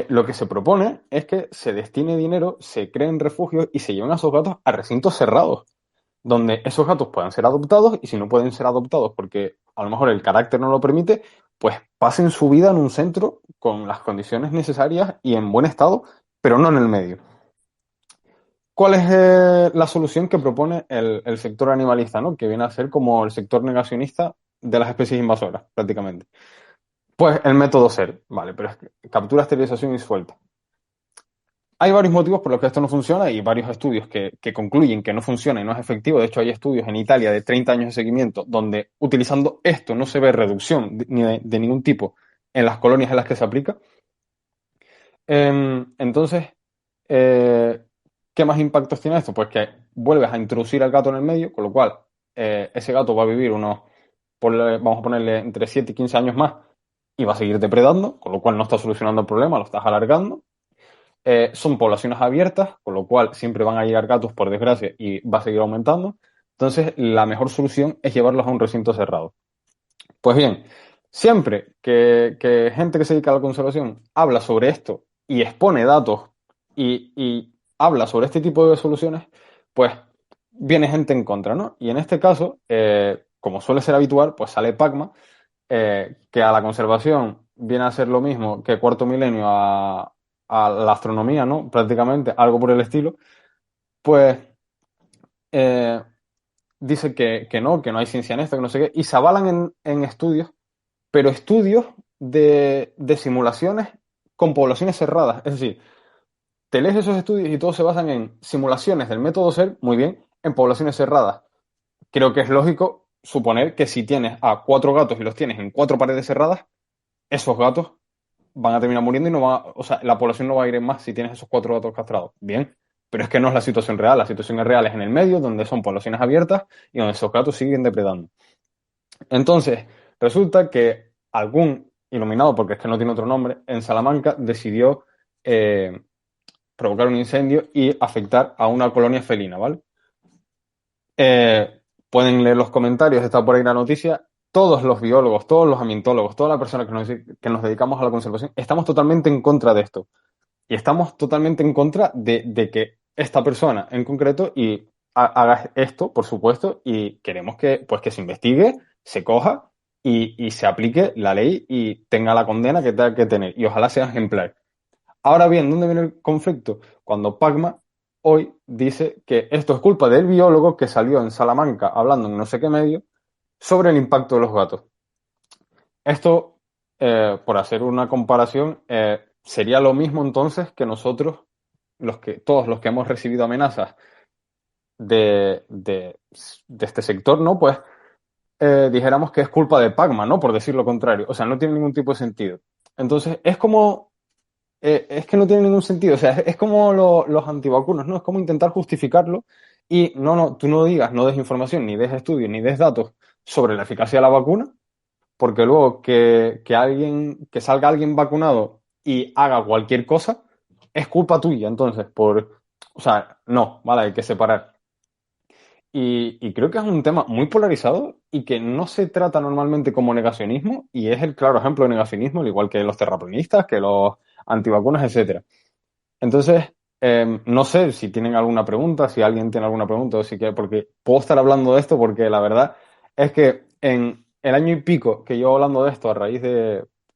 lo que se propone es que se destine dinero, se creen refugios y se lleven a esos gatos a recintos cerrados, donde esos gatos puedan ser adoptados y si no pueden ser adoptados porque a lo mejor el carácter no lo permite, pues pasen su vida en un centro con las condiciones necesarias y en buen estado, pero no en el medio. ¿Cuál es la solución que propone el sector animalista, ¿no? Que viene a ser como el sector negacionista de las especies invasoras, prácticamente? Pues el método SER, vale, pero es que captura, esterilización y suelta. Hay varios motivos por los que esto no funciona y varios estudios que concluyen que no funciona y no es efectivo. De hecho, hay estudios en Italia de 30 años de seguimiento donde utilizando esto no se ve reducción ni de ningún tipo en las colonias en las que se aplica. Entonces, ¿qué más impactos tiene esto? Pues que vuelves a introducir al gato en el medio, con lo cual ese gato va a vivir vamos a ponerle entre 7 y 15 años más y va a seguir depredando, con lo cual no está solucionando el problema, lo estás alargando. Son poblaciones abiertas, con lo cual siempre van a llegar gatos, por desgracia, y va a seguir aumentando. Entonces, la mejor solución es llevarlos a un recinto cerrado. Pues bien, siempre que gente que se dedica a la conservación habla sobre esto y expone datos y habla sobre este tipo de soluciones, pues viene gente en contra, ¿no? Y en este caso, como suele ser habitual, pues sale Pacma, que a la conservación viene a ser lo mismo que Cuarto Milenio a la astronomía, ¿no? Prácticamente, algo por el estilo, pues dice que no hay ciencia en esto, que no sé qué, y se avalan en estudios, pero estudios de simulaciones con poblaciones cerradas. Es decir, te lees esos estudios y todos se basan en simulaciones del método SER, muy bien, en poblaciones cerradas. Creo que es lógico suponer que si tienes a 4 gatos y los tienes en 4 paredes cerradas, esos gatos van a terminar muriendo y no va, o sea, la población no va a ir en más si tienes esos 4 gatos castrados. Bien, pero es que no es la situación real. La situación real es en el medio, donde son poblaciones abiertas y donde esos gatos siguen depredando. Entonces, resulta que algún iluminado, porque es que no tiene otro nombre, en Salamanca decidió provocar un incendio y afectar a una colonia felina, ¿vale? Pueden leer los comentarios, está por ahí la noticia. Todos los biólogos, todos los ambientólogos, todas las personas que nos dedicamos a la conservación, estamos totalmente en contra de esto. Y estamos totalmente en contra de que esta persona en concreto haga esto, por supuesto, y queremos pues, que se investigue, se coja y se aplique la ley y tenga la condena que tenga que tener. Y ojalá sea ejemplar. Ahora bien, ¿dónde viene el conflicto? Cuando Pacma hoy dice que esto es culpa del biólogo que salió en Salamanca hablando en no sé qué medio sobre el impacto de los gatos. Esto, por hacer una comparación, sería lo mismo entonces que nosotros, todos los que hemos recibido amenazas de este sector, ¿no? Pues dijéramos que es culpa de Pacma, ¿no? Por decir lo contrario. O sea, no tiene ningún tipo de sentido. Entonces, es que no tiene ningún sentido. O sea, es como los antivacunas, ¿no? Es como intentar justificarlo y no, tú no digas, no des información, ni des estudios, ni des datos sobre la eficacia de la vacuna, porque luego que salga alguien vacunado y haga cualquier cosa, es culpa tuya, entonces, o sea, no, vale, hay que separar. Y creo que es un tema muy polarizado y que no se trata normalmente como negacionismo, y es el claro ejemplo de negacionismo, al igual que los terraplanistas, que los antivacunas, etcétera. Entonces, no sé si tienen alguna pregunta, si alguien tiene alguna pregunta, o si quiere, porque puedo estar hablando de esto, porque la verdad es que en el año y pico que llevo hablando de esto a raíz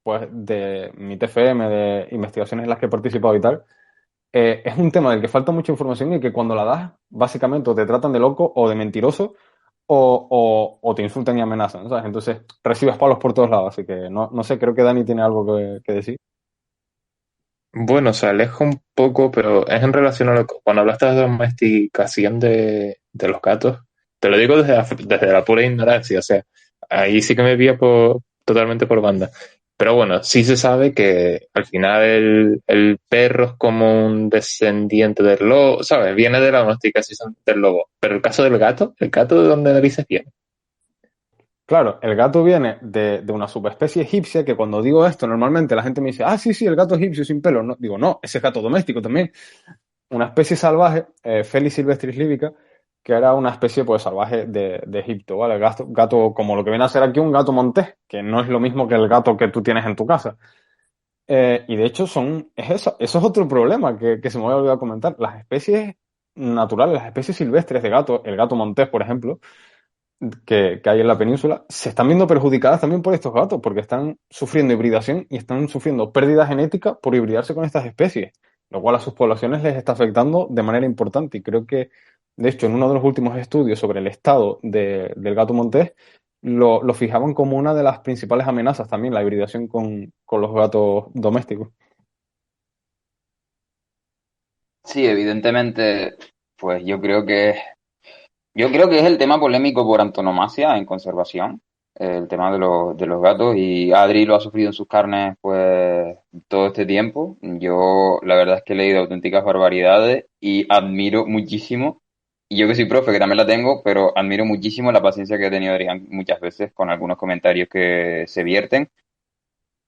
pues, de mi TFM, de investigaciones en las que he participado y tal, es un tema del que falta mucha información y que cuando la das, básicamente o te tratan de loco o de mentiroso o te insultan y amenazan, ¿sabes? Entonces recibes palos por todos lados, así que no sé, creo que Dani tiene algo que decir. Bueno, se aleja un poco, pero es en relación a cuando hablaste de domesticación de los gatos. Te lo digo desde la pura ignorancia, o sea, ahí sí que me pilla totalmente por banda. Pero bueno, sí se sabe que al final el perro es como un descendiente del lobo, ¿sabes? Viene de la domesticación del lobo. Pero el caso del gato, ¿el gato de dónde narices viene? Claro, el gato viene de una subespecie egipcia que cuando digo esto, normalmente la gente me dice, ah, sí, el gato egipcio sin pelo. No, digo, no, ese es gato doméstico también. Una especie salvaje, Felis silvestris libica, que era una especie pues salvaje de Egipto, ¿vale? El gato, como lo que viene a ser aquí un gato montés, que no es lo mismo que el gato que tú tienes en tu casa. Y de hecho eso es otro problema que se me había olvidado comentar. Las especies naturales, las especies silvestres de gato, el gato montés, por ejemplo, que hay en la península, se están viendo perjudicadas también por estos gatos, porque están sufriendo hibridación y están sufriendo pérdida genética por hibridarse con estas especies, lo cual a sus poblaciones les está afectando de manera importante. Y creo que, de hecho, en uno de los últimos estudios sobre el estado del gato montés, lo fijaban como una de las principales amenazas también, la hibridación con los gatos domésticos. Sí, evidentemente, pues yo creo que es el tema polémico por antonomasia en conservación, el tema de los gatos, y Adri lo ha sufrido en sus carnes pues todo este tiempo. Yo la verdad es que he leído auténticas barbaridades y admiro muchísimo, y yo que soy profe, que también la tengo, pero admiro muchísimo la paciencia que ha tenido Adrián muchas veces con algunos comentarios que se vierten,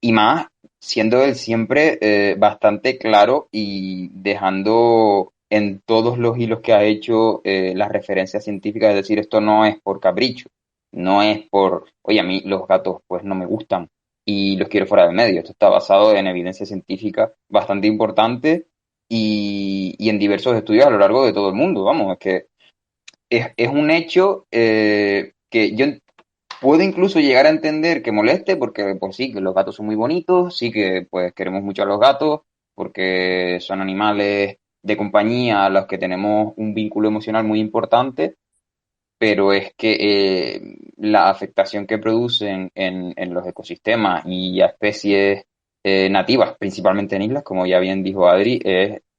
y más siendo él siempre bastante claro y dejando en todos los hilos que ha hecho las referencias científicas, es decir, esto no es por capricho, no es por, oye, a mí los gatos pues no me gustan y los quiero fuera del medio, esto está basado en evidencia científica bastante importante y en diversos estudios a lo largo de todo el mundo, vamos, es que es un hecho que yo puedo incluso llegar a entender que moleste, porque pues sí, que los gatos son muy bonitos, sí que pues queremos mucho a los gatos, porque son animales de compañía a los que tenemos un vínculo emocional muy importante, pero es que la afectación que producen en los ecosistemas y a especies nativas, principalmente en islas, como ya bien dijo Adri,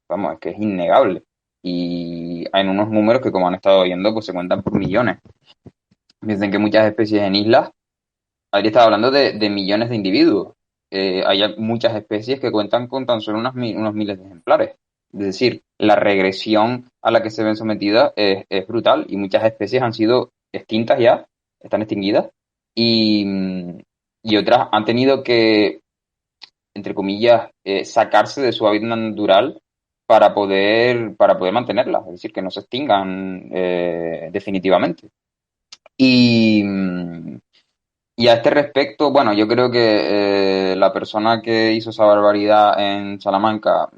vamos, es que es innegable. Y hay unos números que, como han estado viendo, pues se cuentan por millones. Dicen que muchas especies en islas, Adri estaba hablando de millones de individuos. Hay muchas especies que cuentan con tan solo unos miles de ejemplares. Es decir, la regresión a la que se ven sometidas es brutal y muchas especies han sido extintas ya, están extinguidas, y, y otras han tenido que, entre comillas, sacarse de su hábitat natural para poder mantenerlas, es decir, que no se extingan definitivamente. Y, y a este respecto, bueno, yo creo que la persona que hizo esa barbaridad en Salamanca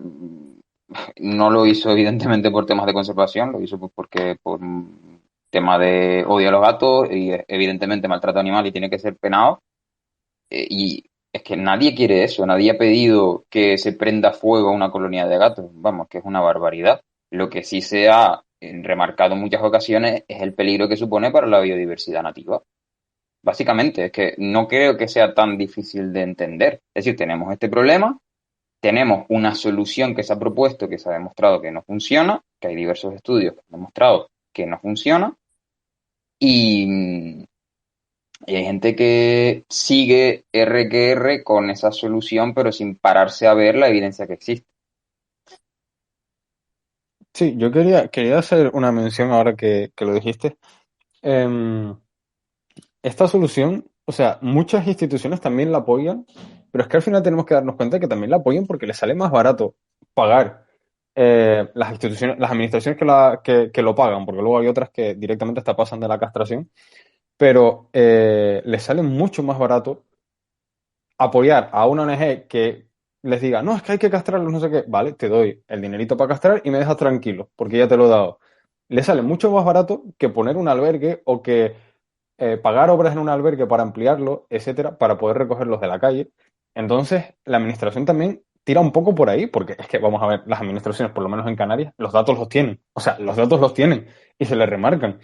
no lo hizo evidentemente por temas de conservación, lo hizo pues porque por un tema de odio a los gatos y evidentemente maltrato animal y tiene que ser penado. Y es que nadie quiere eso, nadie ha pedido que se prenda fuego a una colonia de gatos, vamos, que es una barbaridad. Lo que sí se ha remarcado en muchas ocasiones es el peligro que supone para la biodiversidad nativa. Básicamente, es que no creo que sea tan difícil de entender. Es decir, tenemos este problema, tenemos una solución que se ha propuesto, que se ha demostrado que no funciona, que hay diversos estudios que han demostrado que no funciona, y, y hay gente que sigue R que R con esa solución, pero sin pararse a ver la evidencia que existe. Sí, yo quería hacer una mención ahora que lo dijiste. Em, Esta solución, o sea, muchas instituciones también la apoyan, pero es que al final tenemos que darnos cuenta que también la apoyan porque les sale más barato pagar las instituciones, las administraciones que lo pagan, porque luego hay otras que directamente hasta pasan de la castración, pero les sale mucho más barato apoyar a una ONG que les diga, no, es que hay que castrarlos, no sé qué, vale, te doy el dinerito para castrar y me dejas tranquilo, porque ya te lo he dado. Les sale mucho más barato que poner un albergue o que pagar obras en un albergue para ampliarlo, etcétera, para poder recogerlos de la calle. Entonces, la administración también tira un poco por ahí, porque es que, vamos a ver, las administraciones, por lo menos en Canarias, los datos los tienen. O sea, los datos los tienen y se les remarcan.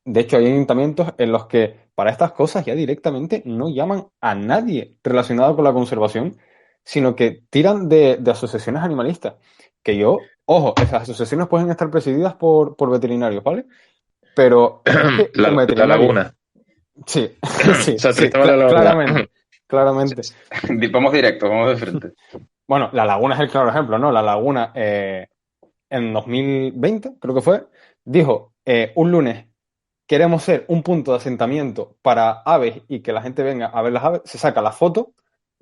De hecho, hay ayuntamientos en los que para estas cosas ya directamente no llaman a nadie relacionado con la conservación, sino que tiran de asociaciones animalistas. Que yo, ojo, esas asociaciones pueden estar presididas por veterinarios, ¿vale? Pero es que un La veterinario. laguna. Sí, sí, San sí, Cristóbal de la Laguna. claramente, claramente. Vamos directo, vamos de frente. Bueno, la laguna es el claro ejemplo, ¿no? La laguna en 2020, creo que fue, dijo un lunes queremos ser un punto de asentamiento para aves y que la gente venga a ver las aves, se saca la foto,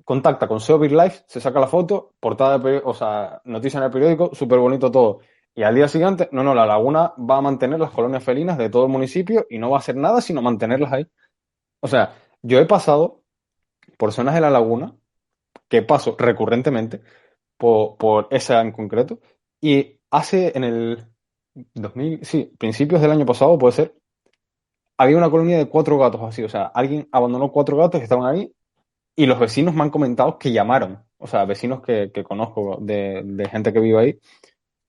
contacta con SEO Life, se saca la foto, portada de o sea, noticia en el periódico, súper bonito todo. Y al día siguiente, no, la laguna va a mantener las colonias felinas de todo el municipio y no va a hacer nada sino mantenerlas ahí. O sea, yo he pasado por zonas de la laguna, que paso recurrentemente por esa en concreto, y hace en el 2000, sí, principios del año pasado puede ser, había una colonia de 4 gatos así, o sea, alguien abandonó 4 gatos que estaban ahí y los vecinos me han comentado que llamaron, o sea, vecinos que conozco de gente que vive ahí,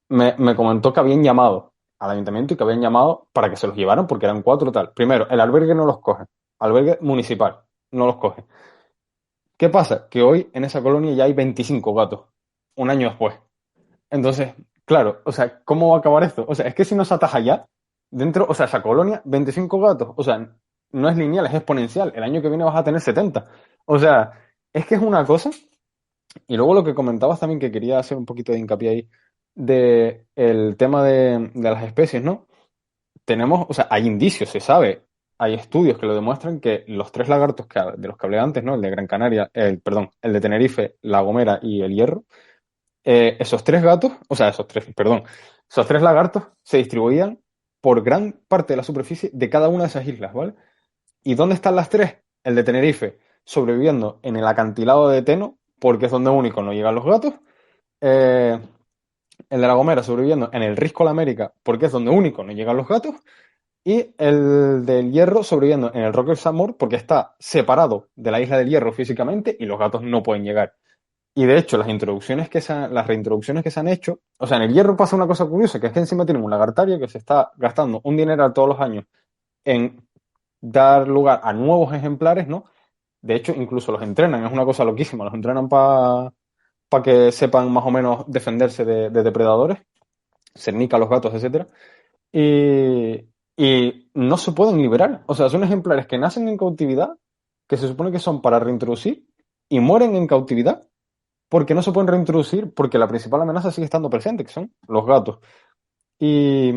me comentó que habían llamado al ayuntamiento y que habían llamado para que se los llevaran porque eran 4 tal. Primero, el albergue no los coge, albergue municipal no los coge. ¿Qué pasa? Que hoy en esa colonia ya hay 25 gatos, un año después. Entonces, claro, o sea, ¿cómo va a acabar esto? O sea, es que si no se ataja ya, dentro, o sea, esa colonia, 25 gatos, o sea, no es lineal, es exponencial. El año que viene vas a tener 70. O sea, es que es una cosa. Y luego lo que comentabas también, que quería hacer un poquito de hincapié ahí, de el tema de las especies, ¿no? Tenemos, o sea, hay indicios, se sabe, hay estudios que lo demuestran que los 3 lagartos de los que hablé antes, ¿no? El de Gran Canaria, perdón, el de Tenerife, La Gomera y el Hierro, esos 3 gatos, o sea, esos 3 lagartos se distribuían por gran parte de la superficie de cada una de esas islas, ¿vale? ¿Y dónde están las 3? El de Tenerife sobreviviendo en el acantilado de Teno, porque es donde único no llegan los gatos. Eh, el de La Gomera sobreviviendo en el Risco de la América, porque es donde único no llegan los gatos. Y el del Hierro sobreviviendo en el Roque del Samor, porque está separado de la isla del Hierro físicamente y los gatos no pueden llegar. Y de hecho, las reintroducciones que se han hecho, o sea, en el Hierro pasa una cosa curiosa, que es que encima tienen un lagartario que se está gastando un dineral todos los años en dar lugar a nuevos ejemplares, ¿no? De hecho, incluso los entrenan, es una cosa loquísima, los entrenan para que sepan más o menos defenderse de depredadores, cernica, los gatos, etcétera. Y no se pueden liberar. O sea, son ejemplares que nacen en cautividad, que se supone que son para reintroducir, y mueren en cautividad porque no se pueden reintroducir porque la principal amenaza sigue estando presente, que son los gatos. Y,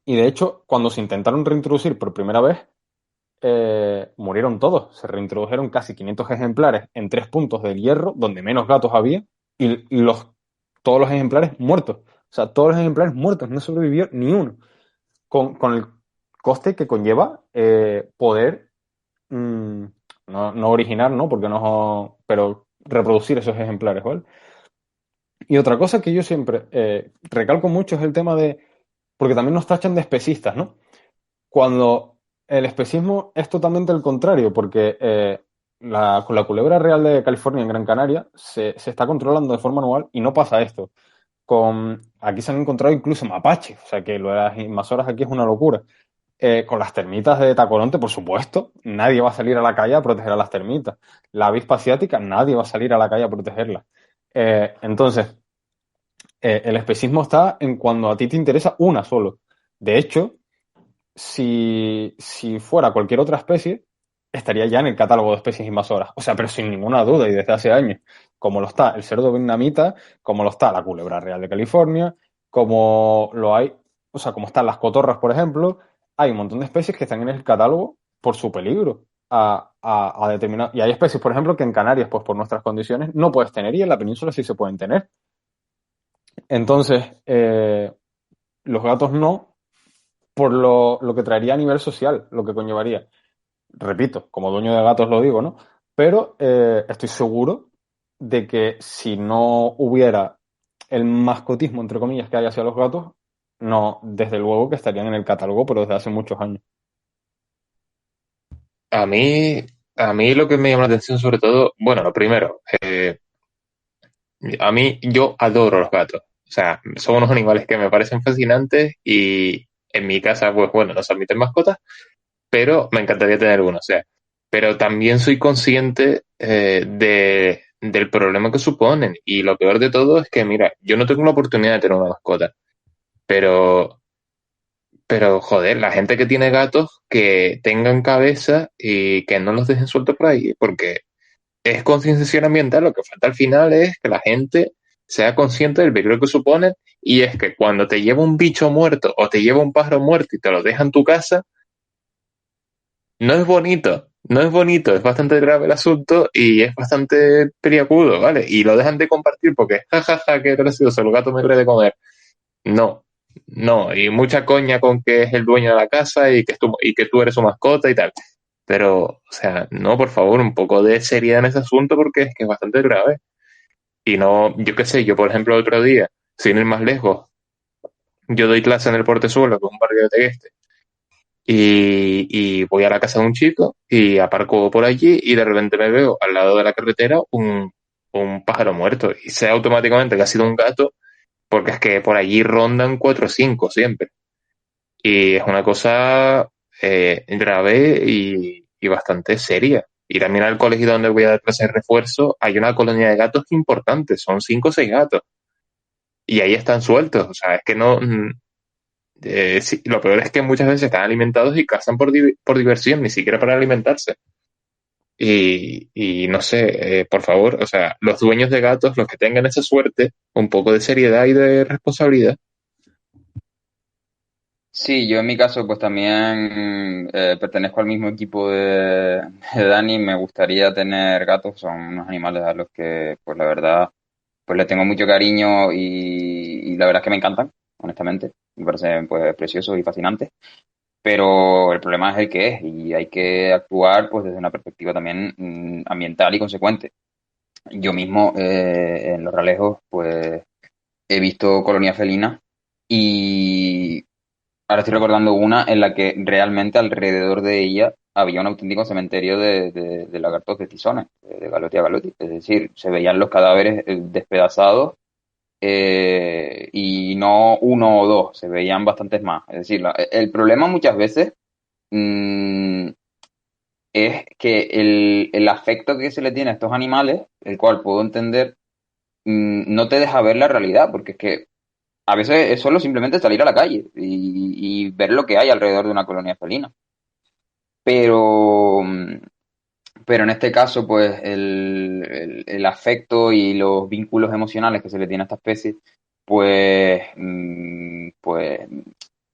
y de hecho, cuando se intentaron reintroducir por primera vez, murieron todos. Se reintrodujeron casi 500 ejemplares en 3 puntos del Hierro, donde menos gatos había, y todos los ejemplares muertos. O sea, todos los ejemplares muertos, no sobrevivió ni uno. Con el coste que conlleva poder no originar, ¿no? Porque no, pero reproducir esos ejemplares, ¿vale? Y otra cosa que yo siempre recalco mucho es el tema de, porque también nos tachan de especistas, ¿no? Cuando el especismo es totalmente el contrario, porque con la culebra real de California en Gran Canaria se está controlando de forma anual y no pasa esto. Aquí se han encontrado incluso mapaches, o sea que lo de las invasoras aquí es una locura. Con las termitas de Tacoronte, por supuesto, nadie va a salir a la calle a proteger a las termitas. La avispa asiática, nadie va a salir a la calle a protegerla. Entonces, el especismo está en cuando a ti te interesa una solo. De hecho, si fuera cualquier otra especie, estaría ya en el catálogo de especies invasoras. O sea, pero sin ninguna duda y desde hace años. Como lo está el cerdo vietnamita, como lo está la culebra real de California, como lo hay, o sea, como están las cotorras, por ejemplo, hay un montón de especies que están en el catálogo por su peligro a determinar. Y hay especies, por ejemplo, que en Canarias, pues por nuestras condiciones, no puedes tener y en la península sí se pueden tener. Entonces, los gatos no, por lo que traería a nivel social, lo que conllevaría. Repito, como dueño de gatos lo digo, ¿no? Pero estoy seguro de que si no hubiera el mascotismo, entre comillas, que hay hacia los gatos, no, desde luego que estarían en el catálogo, pero desde hace muchos años. A mí, a mí lo que me llama la atención sobre todo, bueno, lo primero, a mí yo adoro los gatos. O sea, son unos animales que me parecen fascinantes y en mi casa, pues bueno, no se admiten mascotas, pero me encantaría tener uno. O sea, pero también soy consciente del problema que suponen. Y lo peor de todo es que, mira, yo no tengo la oportunidad de tener una mascota, pero joder, la gente que tiene gatos, que tengan cabeza y que no los dejen sueltos por ahí, porque es concienciación ambiental. Lo que falta al final es que la gente sea consciente del peligro que supone, y es que cuando te lleva un bicho muerto o te lleva un pájaro muerto y te lo deja en tu casa, no es bonito. No es bonito, es bastante grave el asunto y es bastante peliagudo, ¿vale? Y lo dejan de compartir porque, jajaja, qué gracioso, el gato me cree de comer. No, no, y mucha coña con que es el dueño de la casa y que tú eres su mascota y tal. Pero, o sea, no, por favor, un poco de seriedad en ese asunto porque es que es bastante grave. Y no, yo qué sé, yo por ejemplo el otro día, sin ir más lejos, yo doy clase en el Portezuelo, que es un barrio de Tegueste, y voy a la casa de un chico y aparco por allí y de repente me veo al lado de la carretera un pájaro muerto y sé automáticamente que ha sido un gato porque es que por allí rondan 4 o 5 siempre. Y es una cosa grave y bastante seria. Y también al colegio donde voy a dar clases de refuerzo hay una colonia de gatos importante, son 5 o 6 gatos. Y ahí están sueltos. O sea, es que no... sí, lo peor es que muchas veces están alimentados y cazan por diversión, ni siquiera para alimentarse. Y no sé, por favor, o sea, los dueños de gatos, los que tengan esa suerte, un poco de seriedad y de responsabilidad. Sí, yo en mi caso pues también pertenezco al mismo equipo de Dani. Me gustaría tener gatos, son unos animales a los que pues la verdad pues le tengo mucho cariño y la verdad es que me encantan, honestamente. Me parecen pues preciosos y fascinantes. Pero el problema es el que es y hay que actuar pues desde una perspectiva también ambiental y consecuente. Yo mismo en Los Realejos pues he visto colonias felinas y ahora estoy recordando una en la que realmente alrededor de ella había un auténtico cementerio de lagartos de tizones, de galotti a galotti. Es decir, se veían los cadáveres despedazados y no uno o dos, se veían bastantes más. Es decir, el problema muchas veces mm, es que el afecto que se le tiene a estos animales, el cual puedo entender, no te deja ver la realidad, porque es que a veces es solo simplemente salir a la calle y ver lo que hay alrededor de una colonia felina. Pero, pero en este caso, pues el afecto y los vínculos emocionales que se le tiene a esta especie, pues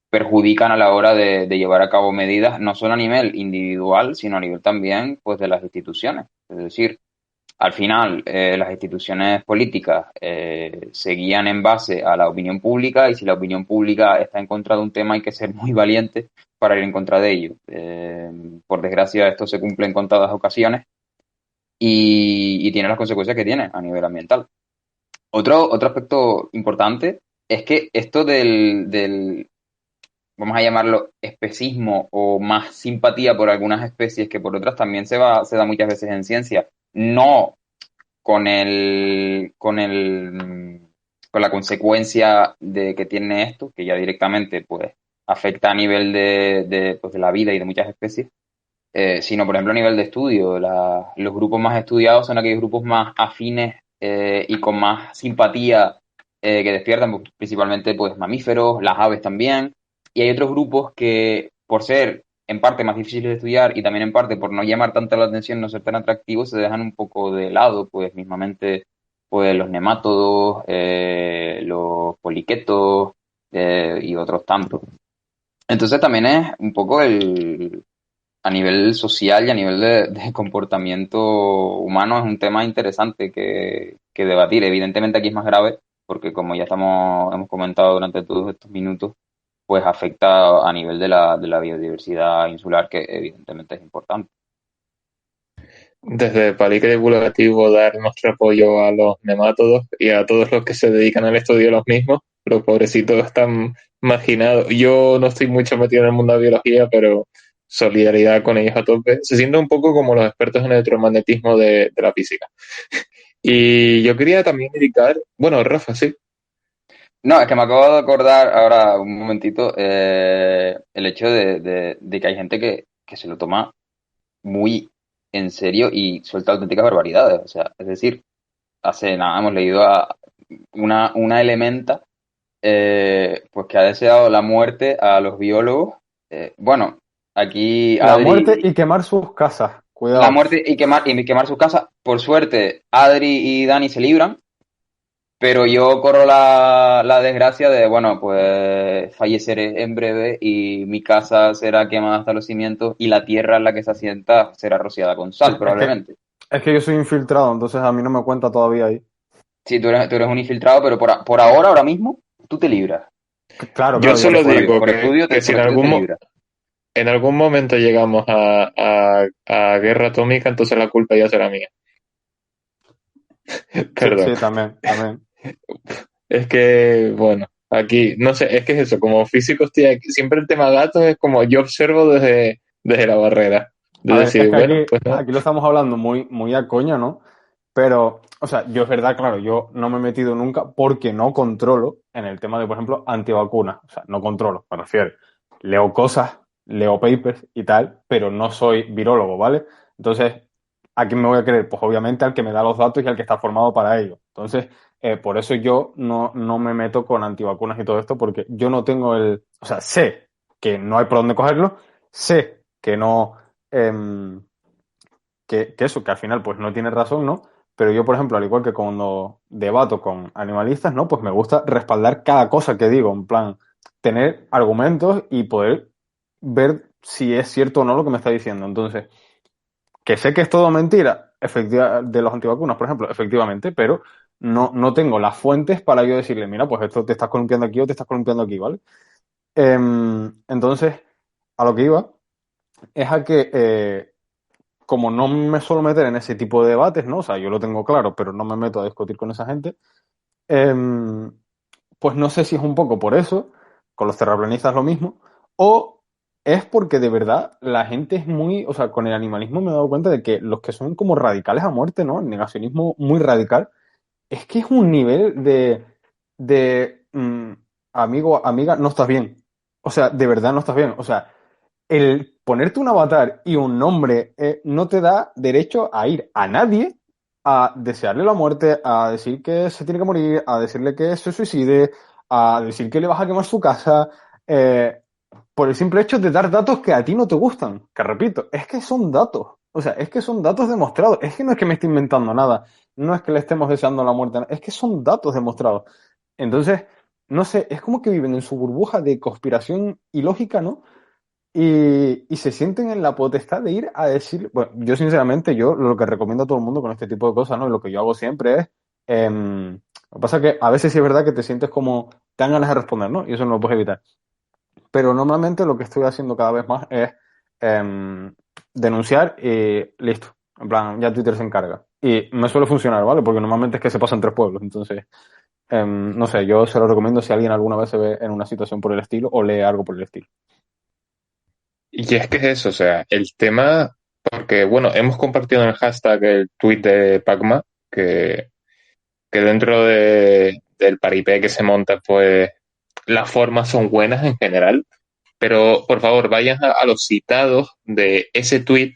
perjudican a la hora de llevar a cabo medidas, no solo a nivel individual, sino a nivel también, pues, de las instituciones. Es decir, al final, las instituciones políticas se guían en base a la opinión pública, y si la opinión pública está en contra de un tema hay que ser muy valiente para ir en contra de ello. Por desgracia, esto se cumple en contadas ocasiones y tiene las consecuencias que tiene a nivel ambiental. Otro aspecto importante es que esto del, vamos a llamarlo, especismo o más simpatía por algunas especies que por otras también se da muchas veces en ciencia. No con la consecuencia de que tiene esto, que ya directamente pues afecta a nivel pues, de la vida y de muchas especies, sino por ejemplo a nivel de estudio. Los grupos más estudiados son aquellos grupos más afines y con más simpatía que despiertan, pues, principalmente pues mamíferos, las aves también, y hay otros grupos que por ser en parte más difíciles de estudiar y también en parte por no llamar tanta la atención, no ser tan atractivos, se dejan un poco de lado, pues mismamente pues los nemátodos, los poliquetos y otros tantos. Entonces también es un poco a nivel social y a nivel de comportamiento humano es un tema interesante que debatir. Evidentemente aquí es más grave porque como ya hemos comentado durante todos estos minutos, pues afecta a nivel de la biodiversidad insular, que evidentemente es importante. Desde Palique Divulgativo, dar nuestro apoyo a los nemátodos y a todos los que se dedican al estudio de los mismos. Los pobrecitos están marginados. Yo no estoy mucho metido en el mundo de la biología, pero solidaridad con ellos a tope. Se siente un poco como los expertos en electromagnetismo de la física. Y yo quería también dedicar, bueno, Rafa, sí. No, es que me acabo de acordar ahora un momentito el hecho de que hay gente que se lo toma muy en serio y suelta auténticas barbaridades. O sea, es decir, hace nada hemos leído a una elementa pues que ha deseado la muerte a los biólogos. Bueno, aquí La muerte Adri, y quemar sus casas. la Cuidado. muerte y quemar sus casas. Por suerte, Adri y Dani se libran, pero yo corro la desgracia de, bueno, pues falleceré en breve y mi casa será quemada hasta los cimientos y la tierra en la que se asienta será rociada con Sí, sal, probablemente. es que yo soy infiltrado, entonces a mí no me cuenta todavía ahí. Sí, tú eres un infiltrado, pero por ahora, ahora mismo, tú te libras. Claro, Yo claro, yo solo sé. digo Por estudio, que si por estudio te libras. en algún momento llegamos a guerra atómica, entonces la culpa ya será mía. Sí, Perdón. sí, también, también. Es que, bueno, aquí, no sé, es que es eso, como físico estoy aquí, siempre el tema gatos es como yo observo desde la barrera. De A ver, es decir, que bueno, pues no. aquí lo estamos hablando muy a coña, ¿no? Pero, o sea, yo es verdad, claro, yo no me he metido nunca porque no controlo en el tema de, por ejemplo, antivacunas. O sea, no controlo, me refiero. Leo cosas, leo papers y tal, pero no soy virólogo, ¿vale? Entonces, ¿a quién me voy a creer? Pues obviamente al que me da los datos y al que está formado para ello. Entonces, por eso yo no me meto con antivacunas y todo esto, porque yo no tengo o sea, sé que no hay por dónde cogerlo, sé que no, em, que eso, que al final pues no tiene razón, ¿no? Pero yo, por ejemplo, al igual que cuando debato con animalistas, ¿no? Pues me gusta respaldar cada cosa que digo, en plan, tener argumentos y poder ver si es cierto o no lo que me está diciendo. Entonces, que sé que es todo mentira, de los antivacunas, por ejemplo, efectivamente, pero no tengo las fuentes para yo decirle, mira, pues esto te estás columpiando aquí o te estás columpiando aquí, ¿vale? Entonces, a lo que iba es a que como no me suelo meter en ese tipo de debates, ¿no? O sea, yo lo tengo claro, pero no me meto a discutir con esa gente. eh, pues no sé si es un poco por eso, con los terraplanistas lo mismo, o es porque de verdad la gente es muy, o sea, con el animalismo me he dado cuenta de que los que son como radicales a muerte, ¿no? El negacionismo muy radical, es que es un nivel de amigo, amiga, no estás bien. O sea, de verdad no estás bien. O sea, el ponerte un avatar y un nombre no te da derecho a ir a nadie a desearle la muerte, a decir que se tiene que morir, a decirle que se suicide, a decir que le vas a quemar su casa, por el simple hecho de dar datos que a ti no te gustan. Que repito, es que son datos. O sea, es que son datos demostrados. Es que no es que me esté inventando nada. No es que le estemos deseando la muerte. Es que son datos demostrados. Entonces, no sé, es como que viven en su burbuja de conspiración ilógica, ¿no? Y se sienten en la potestad de ir a decir, bueno, yo sinceramente, yo lo que recomiendo a todo el mundo con este tipo de cosas, ¿no? Y lo que yo hago siempre es, lo que pasa es que a veces sí es verdad que te sientes como, te dan ganas de responder, ¿no? Y eso no lo puedes evitar. Pero normalmente lo que estoy haciendo cada vez más es denunciar y listo. En plan, ya Twitter se encarga. Y me suele funcionar, ¿vale? Porque normalmente es que se pasa en tres pueblos. Entonces, no sé, yo se lo recomiendo si alguien alguna vez se ve en una situación por el estilo o lee algo por el estilo. Y es que es eso, o sea, el tema, porque bueno, hemos compartido en el hashtag el tweet de Pacma, que dentro del paripé que se monta, pues las formas son buenas en general, pero por favor vayan a los citados de ese tweet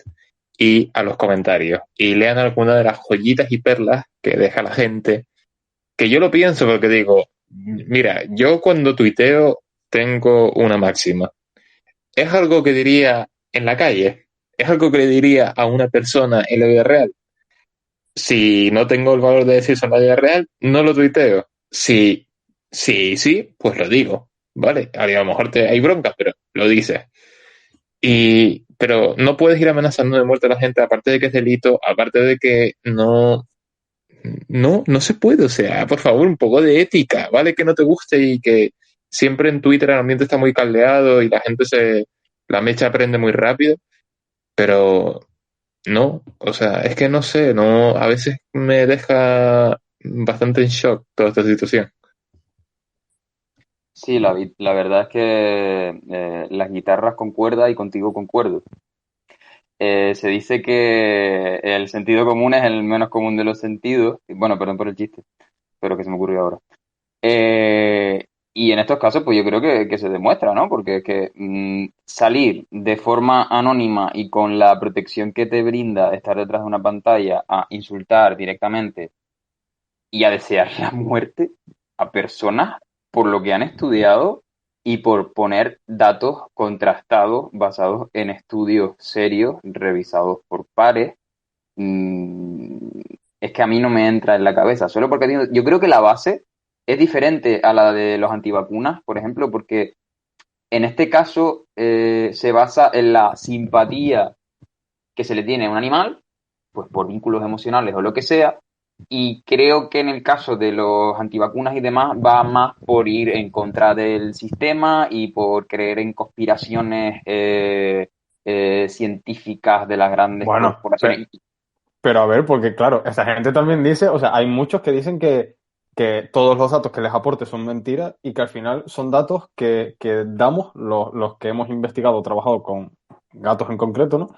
y a los comentarios y lean alguna de las joyitas y perlas que deja la gente, que yo lo pienso porque digo, mira, yo cuando tuiteo tengo una máxima. Es algo que diría en la calle, es algo que le diría a una persona en la vida real. Si no tengo el valor de decir eso en la vida real, no lo tuiteo. Sí, pues lo digo, ¿vale? A lo mejor hay bronca, pero lo dices. Pero no puedes ir amenazando de muerte a la gente, aparte de que es delito, aparte de que no se puede. O sea, por favor, un poco de ética, ¿vale? Que no te guste y que siempre en Twitter el ambiente está muy caldeado y la mecha prende muy rápido, pero no, o sea, es que no sé, no, a veces me deja bastante en shock toda esta situación. Sí, la verdad es que las guitarras con cuerda y contigo concuerdo. Se dice que el sentido común es el menos común de los sentidos. Bueno, perdón por el chiste, pero que se me ocurrió ahora. Y en estos casos, pues yo creo que se demuestra, ¿no? Porque es que salir de forma anónima y con la protección que te brinda estar detrás de una pantalla a insultar directamente y a desear la muerte a personas por lo que han estudiado y por poner datos contrastados basados en estudios serios, revisados por pares, mm, es que a mí no me entra en la cabeza, solo porque yo creo que la base es diferente a la de los antivacunas, por ejemplo, porque en este caso se basa en la simpatía que se le tiene a un animal, pues por vínculos emocionales o lo que sea, y creo que en el caso de los antivacunas y demás va más por ir en contra del sistema y por creer en conspiraciones científicas de las grandes Bueno, corporaciones. pero a ver, porque claro, esa gente también dice, o sea, hay muchos que dicen que todos los datos que les aporte son mentiras y que al final son datos que damos los que hemos investigado o trabajado con gatos en concreto, ¿no?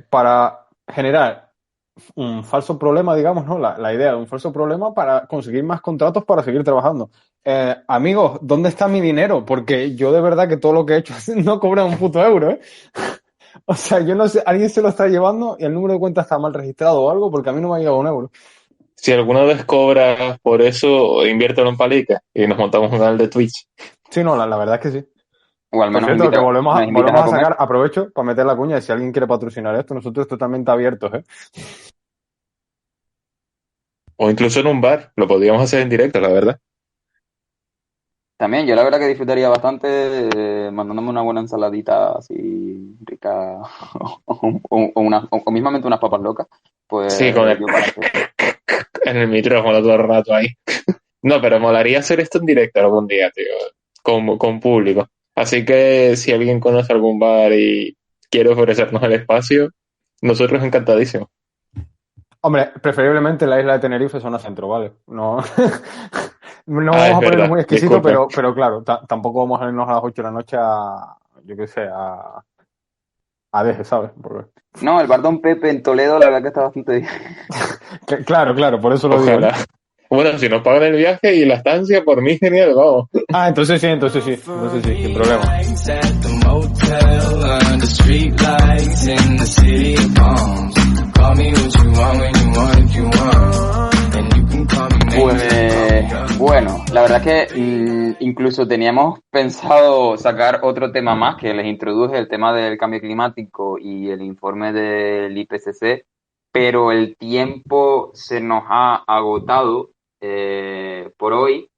Para generar un falso problema, digamos, ¿no? La idea de un falso problema para conseguir más contratos para seguir trabajando. Amigos, ¿dónde está mi dinero? Porque yo de verdad que todo lo que he hecho no cobra un puto euro, ¿eh? O sea, yo no sé, alguien se lo está llevando y el número de cuenta está mal registrado o algo porque a mí no me ha llegado un euro. Si alguna vez cobras por eso, inviértelo en Palica y nos montamos un canal de Twitch. Sí, no, la verdad es que sí. O al Por menos cierto, que nos invitas volvemos a a comer. sacar, aprovecho para meter la cuña y si alguien quiere patrocinar esto, nosotros totalmente abiertos, ¿eh? O incluso en un bar, lo podríamos hacer en directo, la verdad. También, yo la verdad que disfrutaría bastante mandándome una buena ensaladita así rica o mismamente unas papas locas, Sí, pues yo para adelante. en el micrófono todo el rato ahí. No, pero molaría hacer esto en directo algún día, tío, con público. Así que si alguien conoce algún bar y quiere ofrecernos el espacio, nosotros encantadísimos. Hombre, preferiblemente la isla de Tenerife, zona centro, ¿vale? No, no Ah, vamos es a ponernos verdad, muy exquisitos, disculpa. pero claro, tampoco vamos a irnos a las 8 de la noche yo qué sé, a Deje, ¿sabes? No, el bar Don Pepe en Toledo la verdad que está bastante bien. Claro, por eso lo digo, ¿no? Ojalá. Bueno, si nos pagan el viaje y la estancia, por mí genial, vamos. Ah, entonces sí, sin problema. Pues bueno, la verdad es que incluso teníamos pensado sacar otro tema más que les introduje, el tema del cambio climático y el informe del IPCC, pero el tiempo se nos ha agotado por hoy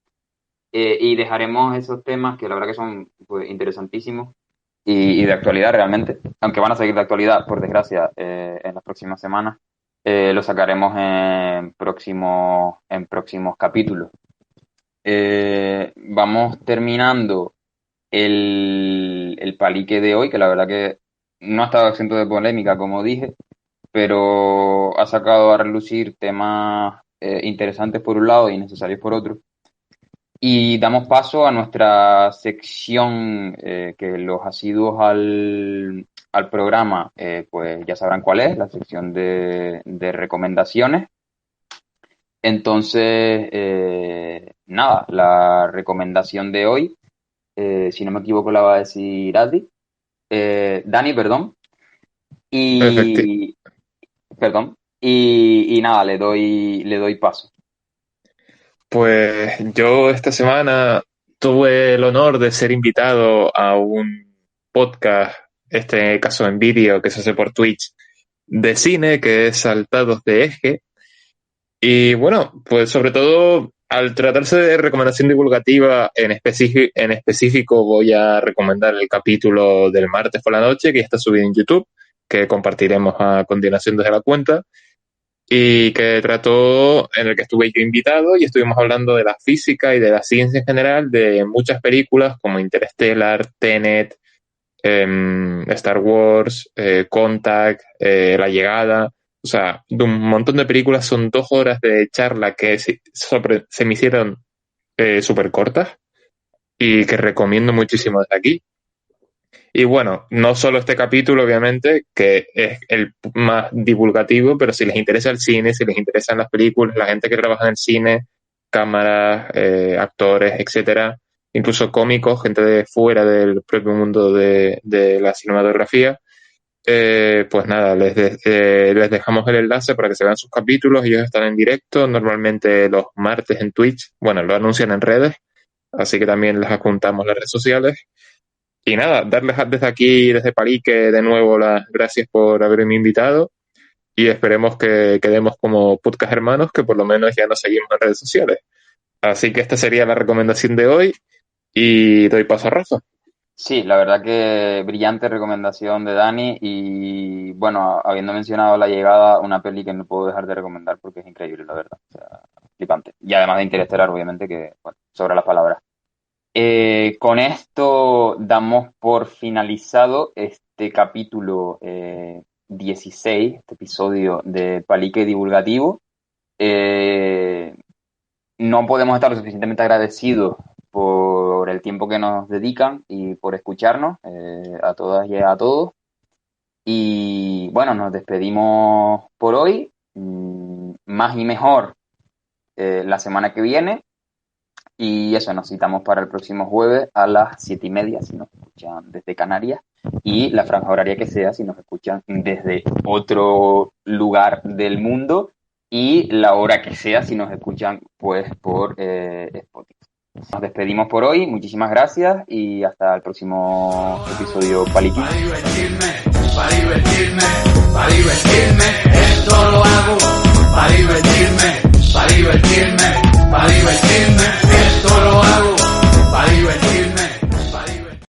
y dejaremos esos temas que la verdad que son pues, interesantísimos y de actualidad realmente, aunque van a seguir de actualidad, por desgracia, en las próximas semanas. Lo sacaremos en próximos capítulos. Vamos terminando el palique de hoy, que la verdad que no ha estado exento de polémica, como dije, pero ha sacado a relucir temas interesantes por un lado y necesarios por otro. Y damos paso a nuestra sección que los asiduos al programa pues ya sabrán cuál es, la sección de recomendaciones. Entonces, nada, la recomendación de hoy, si no me equivoco la va a decir Dani, perdón. Perdón. Y nada, le doy paso. Pues yo esta semana tuve el honor de ser invitado a un podcast, este caso en vídeo que se hace por Twitch, de cine, que es Saltados de Eje. Y bueno, pues sobre todo al tratarse de recomendación divulgativa, en específico voy a recomendar el capítulo del martes por la noche, que ya está subido en YouTube, que compartiremos a continuación desde la cuenta, y que trató, en el que estuve yo invitado y estuvimos hablando de la física y de la ciencia en general, de muchas películas como Interstellar, Tenet, Star Wars, Contact, La Llegada, o sea, de un montón de películas. Son 2 horas de charla que se me hicieron súper cortas y que recomiendo muchísimo desde aquí. Y bueno, no solo este capítulo, obviamente, que es el más divulgativo, pero si les interesa el cine, si les interesan las películas, la gente que trabaja en el cine, cámaras, actores, etcétera, incluso cómicos, gente de fuera del propio mundo de la cinematografía, pues nada, les dejamos el enlace para que se vean sus capítulos. Ellos están en directo, normalmente los martes en Twitch, bueno, lo anuncian en redes, así que también les adjuntamos las redes sociales. Y nada, darles desde aquí, desde Palique, de nuevo las gracias por haberme invitado y esperemos que quedemos como podcast hermanos, que por lo menos ya nos seguimos en redes sociales. Así que esta sería la recomendación de hoy y doy paso a Rafa. Sí, la verdad que brillante recomendación de Dani y bueno, habiendo mencionado La Llegada, una peli que no puedo dejar de recomendar porque es increíble, la verdad, o sea, flipante. Y además de Interestelar, obviamente, que bueno, sobra las palabras. Con esto damos por finalizado este capítulo 16, este episodio de Palique Divulgativo. No podemos estar lo suficientemente agradecidos por el tiempo que nos dedican y por escucharnos a todas y a todos. Y bueno, nos despedimos por hoy. Más y mejor la semana que viene. Y eso, nos citamos para el próximo jueves a las 7:30, si nos escuchan desde Canarias, y la franja horaria que sea, si nos escuchan desde otro lugar del mundo, y la hora que sea, si nos escuchan pues por Spotify. Nos despedimos por hoy, muchísimas gracias, y hasta el próximo episodio Paliquín. Para divertirme, esto lo hago